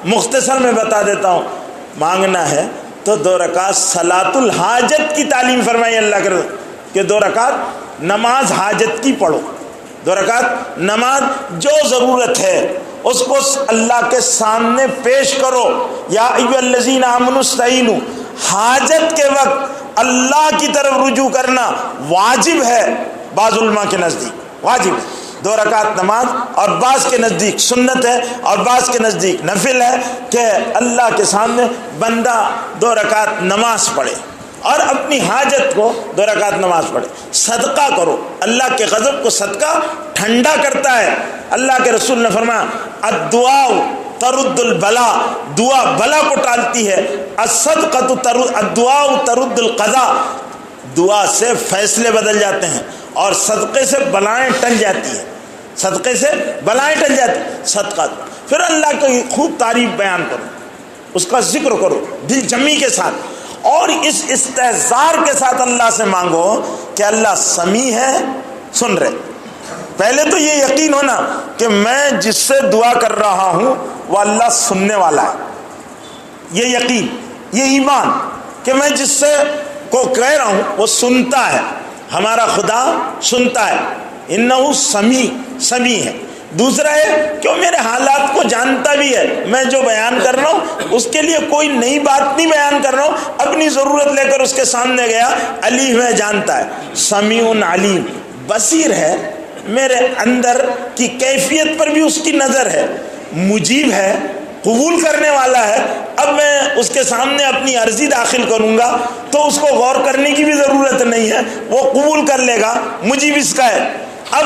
مختصر میں بتا دیتا ہوں۔ مانگنا ہے تو 2 رکعت صلاۃ الحاجت کی تعلیم فرمائی اللہ کے رسول کہ 2 رکعت نماز حاجت کی پڑھو، 2 رکعت نماز جو ضرورت ہے اس کو اللہ کے سامنے پیش کرو۔ یا ایھا الذین آمنوا استعینوا، حاجت کے وقت اللہ کی طرف رجوع کرنا واجب ہے، بعض علماء کے نزدیک واجب ہے 2 رکعت نماز، اور بعض کے نزدیک سنت ہے اور بعض کے نزدیک نفل ہے کہ اللہ کے سامنے بندہ 2 رکعت نماز پڑھے اور اپنی حاجت کو 2 رکعت نماز پڑھے۔ صدقہ کرو، اللہ کے غضب کو صدقہ ٹھنڈا کرتا ہے۔ اللہ کے رسول نے فرمایا الدعاء ترد البلا، دعا بلا کو ٹالتی ہے، الدعاء ترد القضاء، دعا سے فیصلے بدل جاتے ہیں اور صدقے سے بلائیں ٹل جاتی ہیں، صدقے سے بلائیں ٹل جاتی ہیں۔ صدقہ پھر اللہ کی خوب تعریف بیان کرو، اس کا ذکر کرو دل جمی کے ساتھ، اور اس استحضار کے ساتھ اللہ سے مانگو کہ اللہ سمیع ہے، سن رہے۔ پہلے تو یہ یقین ہونا کہ میں جس سے دعا کر رہا ہوں وہ اللہ سننے والا ہے، یہ یقین، یہ ایمان کہ میں جس سے کو کہہ رہا ہوں وہ سنتا ہے، ہمارا خدا سنتا ہے، انہو سمیع ہے۔ دوسرا ہے کہ وہ میرے حالات کو جانتا بھی ہے، میں جو بیان کر رہا ہوں اس کے لیے کوئی نئی بات نہیں بیان کر رہا ہوں، اپنی ضرورت لے کر اس کے سامنے گیا، علیم ہے، جانتا ہے، سمیع علیم، بصیر ہے، میرے اندر کی کیفیت پر بھی اس کی نظر ہے، مجیب ہے، قبول کرنے والا ہے۔ اب میں اس کے سامنے اپنی عرضی داخل کروں گا تو اس کو غور کرنے کی بھی ضرورت نہیں ہے، وہ قبول کر لے گا، مجیب اس کا ہے۔ اب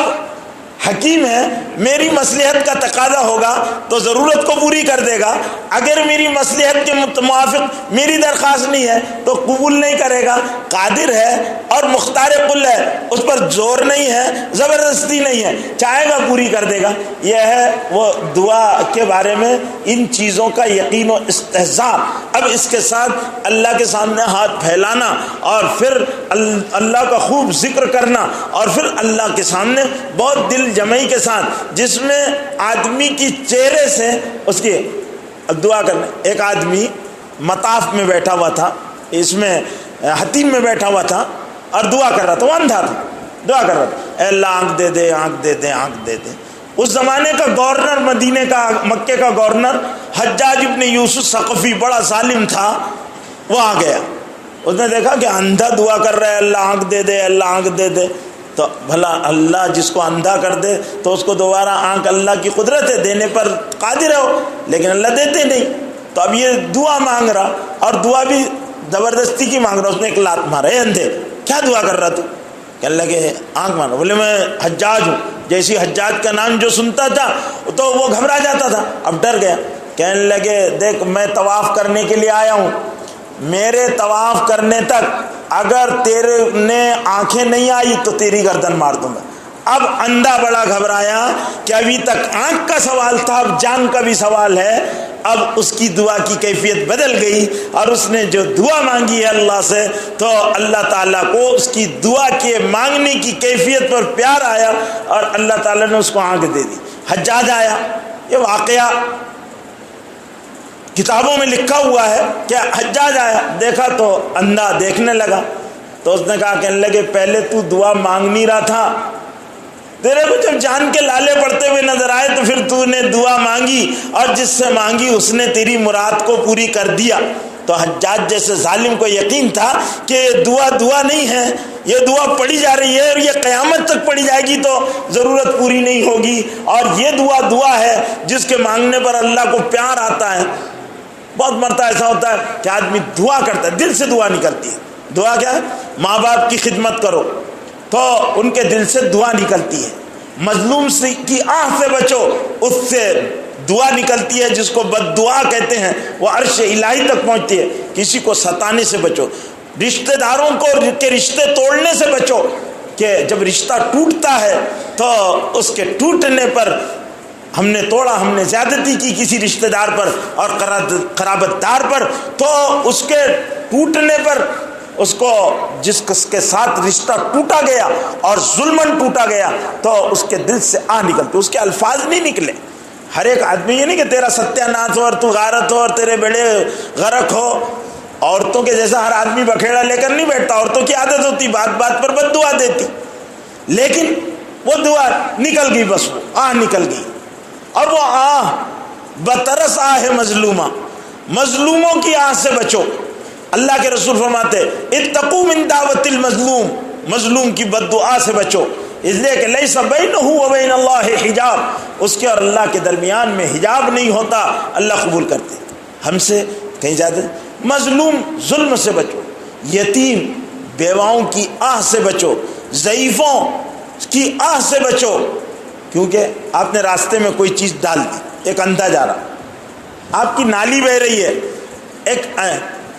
حکیم ہے، میری مصلحت کا تقاضا ہوگا تو ضرورت کو پوری کر دے گا، اگر میری مصلحت کے موافق میری درخواست نہیں ہے تو قبول نہیں کرے گا۔ قادر ہے اور مختار کل ہے، اس پر زور نہیں ہے، زبردستی نہیں ہے، چاہے گا پوری کر دے گا۔ یہ ہے وہ دعا کے بارے میں ان چیزوں کا یقین و استحضار۔ اب اس کے ساتھ اللہ کے سامنے ہاتھ پھیلانا اور پھر اللہ کا خوب ذکر کرنا اور پھر اللہ کے سامنے بہت دل جمعی کے ساتھ، جس میں آدمی کی چہرے سے اس کی دعا کرنا۔ ایک آدمی مطاف میں بیٹھا ہوا تھا، اس میں حتیم میں بیٹھا ہوا تھا اور دعا کر رہا تھا، وہ اندھا تھا، دعا کر رہا تھا، اے اللہ آنکھ دے دے، آنکھ دے دے، آنکھ دے دے۔ اس زمانے کا گورنر، مدینے کا، مکے کا گورنر حجاج ابن یوسف ثقفی، بڑا ظالم تھا، وہ آ گیا، اس نے دیکھا کہ اندھا دعا کر رہا ہے، اللہ آنکھ دے دے، اللہ آنکھ دے دے، تو بھلا اللہ جس کو اندھا کر دے تو اس کو دوبارہ آنکھ، اللہ کی قدرت ہے، دینے پر قادر ہو، لیکن اللہ دیتے نہیں۔ تو اب یہ دعا مانگ رہا اور دعا بھی زبردستی کی مانگ رہا۔ اس نے ایک لات مارا، اے اندھے کیا دعا کر رہا تو؟ کہنے لگے آنکھ مارا۔ بولے میں حجاج ہوں۔ جیسی حجاج کا نام جو سنتا تھا تو وہ گھبرا جاتا تھا، اب ڈر گیا۔ کہنے لگے دیکھ میں طواف کرنے کے لیے آیا ہوں، میرے طواف کرنے تک اگر تیرے نے آنکھیں نہیں آئی تو تیری گردن مار دوں گا۔ اب اندھا بڑا گھبرایا کہ ابھی تک آنکھ کا سوال تھا، اب جان کا بھی سوال ہے۔ اب اس کی دعا کی کیفیت بدل گئی اور اس نے جو دعا مانگی ہے اللہ سے تو اللہ تعالیٰ کو اس کی دعا کے مانگنے کی کیفیت پر پیار آیا اور اللہ تعالیٰ نے اس کو آنکھ دے دی۔ حجاج آیا، یہ واقعہ کتابوں میں لکھا ہوا ہے کہ حجاج آیا، دیکھا تو اندھا دیکھنے لگا، تو اس نے کہا، کہنے لگے پہلے تو دعا مانگ نہیں رہا تھا، تیرے کو جب جان کے لالے پڑتے ہوئے نظر آئے تو پھر تو نے دعا مانگی اور جس سے مانگی اس نے تیری مراد کو پوری کر دیا۔ تو حجاج جیسے ظالم کو یقین تھا کہ یہ دعا نہیں ہے، یہ دعا پڑھی جا رہی ہے اور یہ قیامت تک پڑھی جائے گی تو ضرورت پوری نہیں ہوگی، اور یہ دعا ہے جس کے مانگنے پر اللہ کو پیار آتا ہے۔ بہت مرتبہ ایسا ہوتا ہے کہ آدمی دعا کرتا ہے، دل سے دعا نکلتی ہے۔ دعا کیا ہے؟ ماں باپ کی خدمت کرو تو ان کے دل سے دعا نکلتی ہے، مظلوم کی آہ سے بچو، اس سے دعا نکلتی ہے، جس کو بد دعا کہتے ہیں، وہ عرش الہی تک پہنچتی ہے۔ کسی کو ستانے سے بچو، رشتہ داروں کو کے رشتے توڑنے سے بچو، کہ جب رشتہ ٹوٹتا ہے تو اس کے ٹوٹنے پر ہم نے توڑا، ہم نے زیادتی کی کسی رشتہ دار پر اور قرابت دار پر، تو اس کے ٹوٹنے پر اس کو جس کے ساتھ رشتہ ٹوٹا گیا اور ظلمن ٹوٹا گیا تو اس کے دل سے آہ نکلتے، اس کے الفاظ نہیں نکلے۔ ہر ایک آدمی یہ نہیں کہ تیرا ستیہ ناش ہو اور تو غارت ہو اور تیرے بیڑے غرق ہو۔ عورتوں کے جیسا ہر آدمی بکھیڑا لے کر نہیں بیٹھتا، عورتوں کی عادت ہوتی بات بات پر بد دعا دیتی، لیکن وہ دعا نکل گئی، بس وہ آہ نکل گئی، اور وہ آہ بترس آہ ہے مظلومہ، مظلوموں کی آہ سے بچو۔ اللہ کے رسول فرماتے اتقوا من دعوت المظلوم، مظلوم کی بد دعا سے بچو، اس لیے کہ لیس بینہ و بین اللہ حجاب، اس کے اور اللہ کے درمیان میں حجاب نہیں ہوتا، اللہ قبول کرتے۔ ہم سے کہیں زیادہ مظلوم ظلم سے بچو، یتیم بیواؤں کی آہ سے بچو، ضعیفوں کی آہ سے بچو، کیونکہ آپ نے راستے میں کوئی چیز ڈال دی، ایک اندھا جا رہا، آپ کی نالی بہ رہی ہے، ایک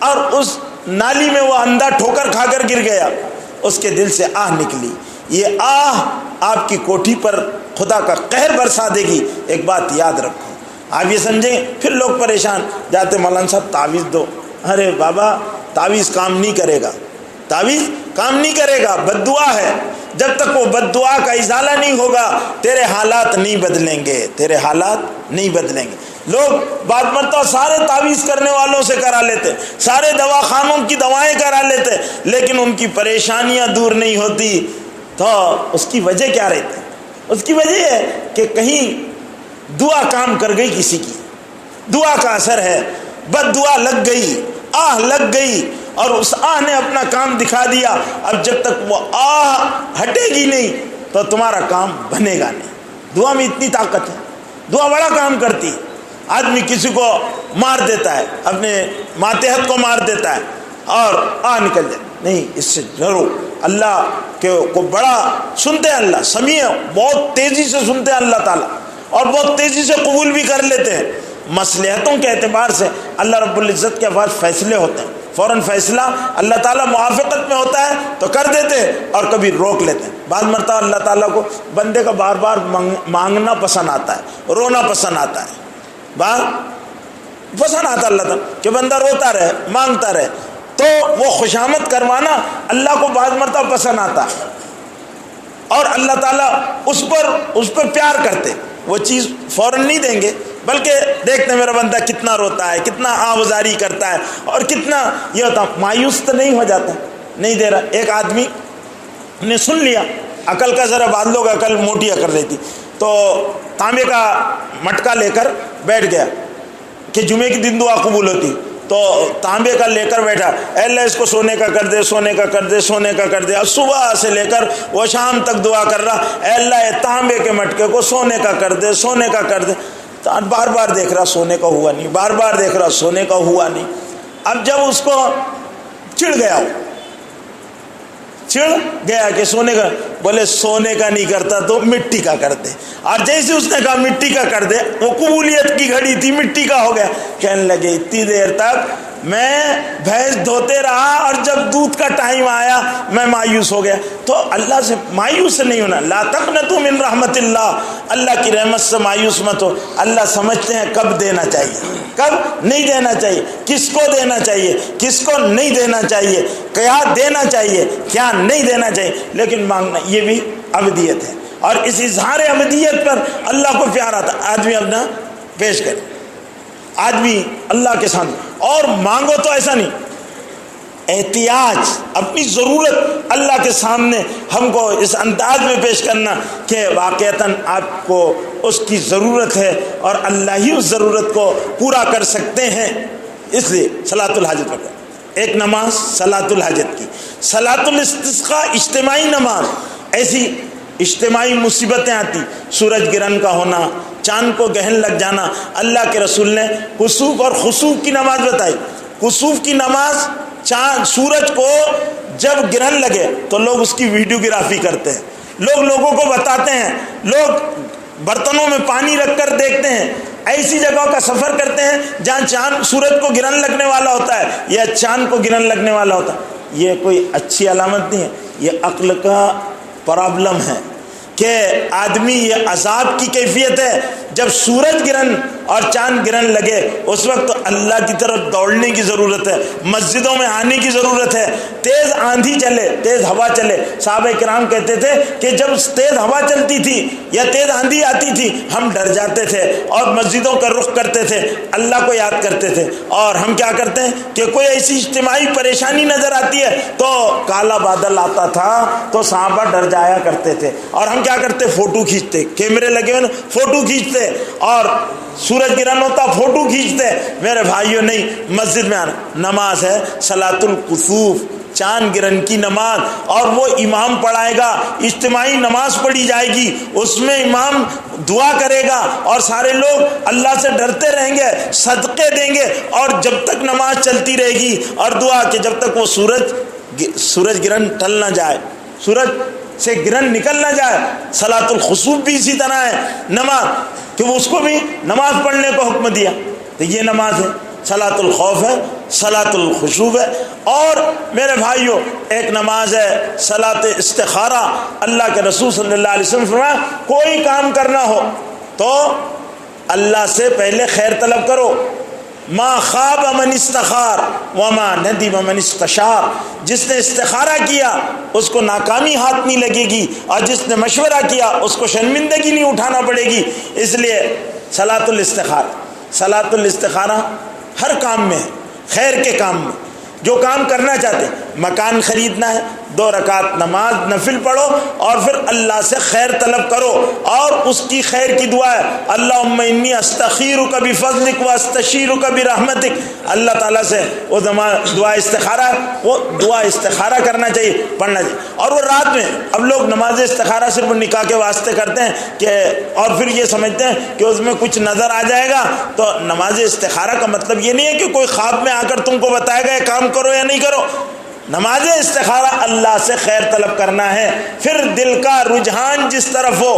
اور اس نالی میں وہ اندھا ٹھوکر کھا کر گر گیا، اس کے دل سے آہ نکلی، یہ آہ آپ کی کوٹھی پر خدا کا قہر برسا دے گی۔ ایک بات یاد رکھو، آپ یہ سمجھیں، پھر لوگ پریشان جاتے، مولانا صاحب تعویذ دو، ارے بابا تعویذ کام نہیں کرے گا، تعویذ کام نہیں کرے گا، بد دعا ہے، جب تک وہ بد دعا کا ازالہ نہیں ہوگا تیرے حالات نہیں بدلیں گے، تیرے حالات نہیں بدلیں گے۔ لوگ بات مرتبہ سارے تعویذ کرنے والوں سے کرا لیتے، سارے دواخانوں کی دوائیں کرا لیتے، لیکن ان کی پریشانیاں دور نہیں ہوتی، تو اس کی وجہ کیا رہتی؟ اس کی وجہ ہے کہ کہیں دعا کام کر گئی، کسی کی دعا کا اثر ہے، بد دعا لگ گئی، آہ لگ گئی، اور اس آہ نے اپنا کام دکھا دیا۔ اب جب تک وہ آہ ہٹے گی نہیں تو تمہارا کام بنے گا نہیں۔ دعا میں اتنی طاقت ہے، دعا بڑا کام کرتی ہے۔ آدمی کسی کو مار دیتا ہے، اپنے ماتحت کو مار دیتا ہے اور آہ نکل جائے، نہیں، اس سے ڈرو، اللہ کو بڑا سنتے ہیں، اللہ سمیع، بہت تیزی سے سنتے ہیں اللہ تعالیٰ، اور بہت تیزی سے قبول بھی کر لیتے ہیں۔ مصلحتوں کے اعتبار سے اللہ رب العزت کے پاس فیصلے ہوتے ہیں، فوراً فیصلہ اللہ تعالیٰ موافقت میں ہوتا ہے تو کر دیتے ہیں، اور کبھی روک لیتے ہیں۔ بعض مرتبہ اللہ تعالیٰ کو بندے کا بار بار مانگنا پسند آتا ہے، رونا پسند آتا ہے، بات پسند آتا ہے اللہ تعالیٰ کہ بندہ روتا رہے، مانگتا رہے، تو وہ خوشامد کروانا اللہ کو بعض مرتبہ پسند آتا ہے، اور اللہ تعالیٰ اس پر پیار کرتے، وہ چیز فوراً نہیں دیں گے، بلکہ دیکھتے میرا بندہ کتنا روتا ہے، کتنا آوازاری کرتا ہے، اور کتنا یہ ہوتا، مایوس تو نہیں ہو جاتا، نہیں دے رہا۔ ایک آدمی نے سن لیا، عقل کا ذرا بعض لوگ عقل موٹی عقل رہتی، تو تانبے کا مٹکا لے کر بیٹھ گیا کہ جمعے کے دن دعا قبول ہوتی، تو تانبے کا لے کر بیٹھا، اے اللہ اس کو سونے کا کر دے، سونے کا کر دے، سونے کا کر دے، اور صبح سے لے کر وہ شام تک دعا کر رہا، اے اللہ اے تانبے کے مٹکے کو سونے کا کر دے، سونے کا کر دے۔ بار بار دیکھ رہا سونے کا ہوا نہیں، بار بار دیکھ رہا سونے کا ہوا نہیں۔ اب جب اس کو چڑ گیا کہ سونے کا، بولے سونے کا نہیں کرتا تو مٹی کا کر دے، اور جیسے اس نے کہا مٹی کا کر دے، وہ قبولیت کی گھڑی تھی، مٹی کا ہو گیا۔ کہنے لگے اتنی دیر تک میں بھینس دھوتے رہا، اور جب دودھ کا ٹائم آیا میں مایوس ہو گیا۔ تو اللہ سے مایوس نہیں ہونا، لا تقنطوا من رحمت اللہ، اللہ کی رحمت سے مایوس مت ہو۔ اللہ سمجھتے ہیں کب دینا چاہیے، کب نہیں دینا چاہیے، کس کو دینا چاہیے، کس کو نہیں دینا چاہیے، کیا دینا چاہیے، کیا نہیں دینا چاہیے، لیکن مانگنا یہ بھی عبدیت ہے، اور اس اظہار عبدیت پر اللہ کو پیار آتا۔ آدمی اپنا پیش کرے، آدمی اللہ کے سامنے، اور مانگو تو ایسا نہیں، احتیاج، اپنی ضرورت اللہ کے سامنے ہم کو اس انداز میں پیش کرنا کہ واقعتاً آپ کو اس کی ضرورت ہے، اور اللہ ہی اس ضرورت کو پورا کر سکتے ہیں۔ اس لیے صلاۃ الحاجت پڑھیں، ایک نماز صلاۃ الحاجت کی، صلاۃ الاستسقاء اجتماعی نماز، ایسی اجتماعی مصیبتیں آتی، سورج گرہن کا ہونا، چاند کو گہن لگ جانا۔ اللہ کے رسول نے کسوف اور خسوف کی نماز بتائی۔ کسوف کی نماز، چاند سورج کو جب گرہن لگے تو لوگ اس کی ویڈیوگرافی کرتے ہیں، لوگ لوگوں کو بتاتے ہیں، لوگ برتنوں میں پانی رکھ کر دیکھتے ہیں، ایسی جگہوں کا سفر کرتے ہیں جہاں چاند سورج کو گرہن لگنے والا ہوتا ہے یا چاند کو گرہن لگنے والا ہوتا ہے۔ یہ کوئی اچھی علامت نہیں ہے، یہ عقل کا پرابلم ہے کہ آدمی، یہ عذاب کی کیفیت ہے۔ جب سورج گرہن اور چاند گرہن لگے اس وقت اللہ کی طرف دوڑنے کی ضرورت ہے، مسجدوں میں آنے کی ضرورت ہے۔ تیز آندھی چلے، تیز ہوا چلے، صحابہ کرام کہتے تھے کہ جب تیز ہوا چلتی تھی یا تیز آندھی آتی تھی ہم ڈر جاتے تھے اور مسجدوں کا رخ کرتے تھے، اللہ کو یاد کرتے تھے۔ اور ہم کیا کرتے ہیں کہ کوئی ایسی اجتماعی پریشانی نظر آتی ہے تو کالا بادل آتا تھا تو صحابہ ڈر جایا کرتے تھے، اور ہم کیا کرتے، فوٹو کھینچتے، کیمرے لگے ہوئے فوٹو کھینچتے، اور سورج گرہن ہوتا فوٹو کھینچتے۔ میرے بھائیوں نہیں، مسجد میں آنا، نماز ہے صلاۃ الکسوف، چاند گرہن کی نماز، اور وہ امام پڑھائے گا، اجتماعی نماز پڑھی جائے گی، اس میں امام دعا کرے گا اور سارے لوگ اللہ سے ڈرتے رہیں گے، صدقے دیں گے، اور جب تک نماز چلتی رہے گی اور دعا کہ جب تک وہ سورج گرہن ٹل نہ جائے، سورج سے گرہن نکل نہ جائے۔ صلاۃ الخسوف بھی اسی طرح ہے نماز، کہ وہ اس کو بھی نماز پڑھنے کو حکم دیا، تو یہ نماز ہے، صلاۃ الخوف ہے، صلاۃ الخشوع ہے۔ اور میرے بھائیوں ایک نماز ہے صلاۃ استخارہ۔ اللہ کے رسول صلی اللہ علیہ وسلم فرمایا کوئی کام کرنا ہو تو اللہ سے پہلے خیر طلب کرو۔ ما خاب من استخار وما ندم من استشار، جس نے استخارہ کیا اس کو ناکامی ہاتھ نہیں لگے گی، اور جس نے مشورہ کیا اس کو شرمندگی نہیں اٹھانا پڑے گی۔ اس لیے صلاۃ الاستخارہ ہر کام میں ہے، خیر کے کام میں، جو کام کرنا چاہتے ہیں، مکان خریدنا ہے 2 رکعت نماز نفل پڑھو اور پھر اللہ سے خیر طلب کرو، اور اس کی خیر کی دعا ہے اللہم انی استخیرک بفضلک واستشیرک برحمتک۔ اللہ تعالیٰ سے وہ دعا استخارہ ہے، وہ دعا استخارہ کرنا چاہیے، پڑھنا چاہیے۔ اور وہ رات میں، اب لوگ نماز استخارہ صرف نکاح کے واسطے کرتے ہیں کہ، اور پھر یہ سمجھتے ہیں کہ اس میں کچھ نظر آ جائے گا، تو نماز استخارہ کا مطلب یہ نہیں ہے کہ کوئی خواب میں آ کر تم کو بتائے گا یہ کام کرو یا نہیں کرو۔ نماز استخارہ اللہ سے خیر طلب کرنا ہے. پھر دل کا رجحان جس طرف ہو،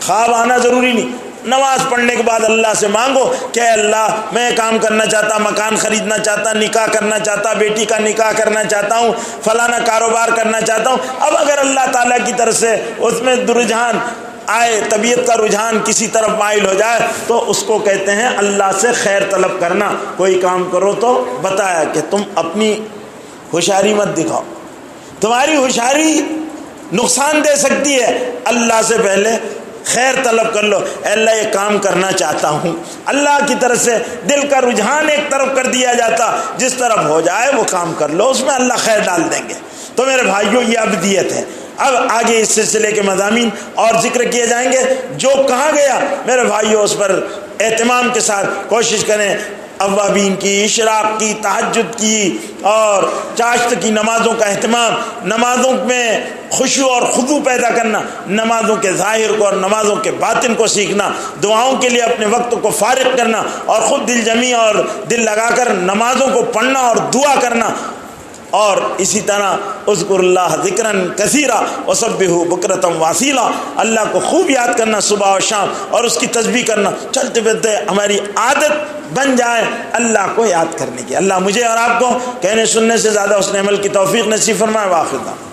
خواب آنا ضروری نہیں، نماز پڑھنے کے بعد اللہ سے مانگو کہ اللہ میں کام کرنا چاہتا، مکان خریدنا چاہتا، نکاح کرنا چاہتا، بیٹی کا نکاح کرنا چاہتا ہوں، فلانا کاروبار کرنا چاہتا ہوں. اب اگر اللہ تعالیٰ کی طرف سے اس میں رجحان آئے، طبیعت کا رجحان کسی طرف مائل ہو جائے، تو اس کو کہتے ہیں اللہ سے خیر طلب کرنا. کوئی کام کرو تو بتایا کہ تم اپنی ہوشیاری مت دکھاؤ، تمہاری ہوشیاری نقصان دے سکتی ہے. اللہ سے پہلے خیر طلب کر لو، اے اللہ یہ کام کرنا چاہتا ہوں. اللہ کی طرف سے دل کا رجحان ایک طرف کر دیا جاتا، جس طرف ہو جائے وہ کام کر لو، اس میں اللہ خیر ڈال دیں گے. تو میرے بھائیوں یہ ابدیت ہے. اب آگے اس سلسلے کے مضامین اور ذکر کیے جائیں گے. جو کہا گیا میرے بھائیوں اس پر اہتمام کے ساتھ کوشش کریں. اوابین کی، اشراق کی، تہجد کی اور چاشت کی نمازوں کا اہتمام، نمازوں میں خشوع اور خضوع پیدا کرنا، نمازوں کے ظاہر کو اور نمازوں کے باطن کو سیکھنا، دعاؤں کے لیے اپنے وقت کو فارغ کرنا اور خود دل جمی اور دل لگا کر نمازوں کو پڑھنا اور دعا کرنا. اور اسی طرح اذکر اللہ ذکرًا کثیرا وسبحہ بکرۃ واصیلا، اللہ کو خوب یاد کرنا صبح اور شام، اور اس کی تسبیح کرنا. چلتے پھرتے ہماری عادت بن جائے اللہ کو یاد کرنے کی. اللہ مجھے اور آپ کو کہنے سننے سے زیادہ حسن عمل کی توفیق نصیب فرمائے. واخر دعوانا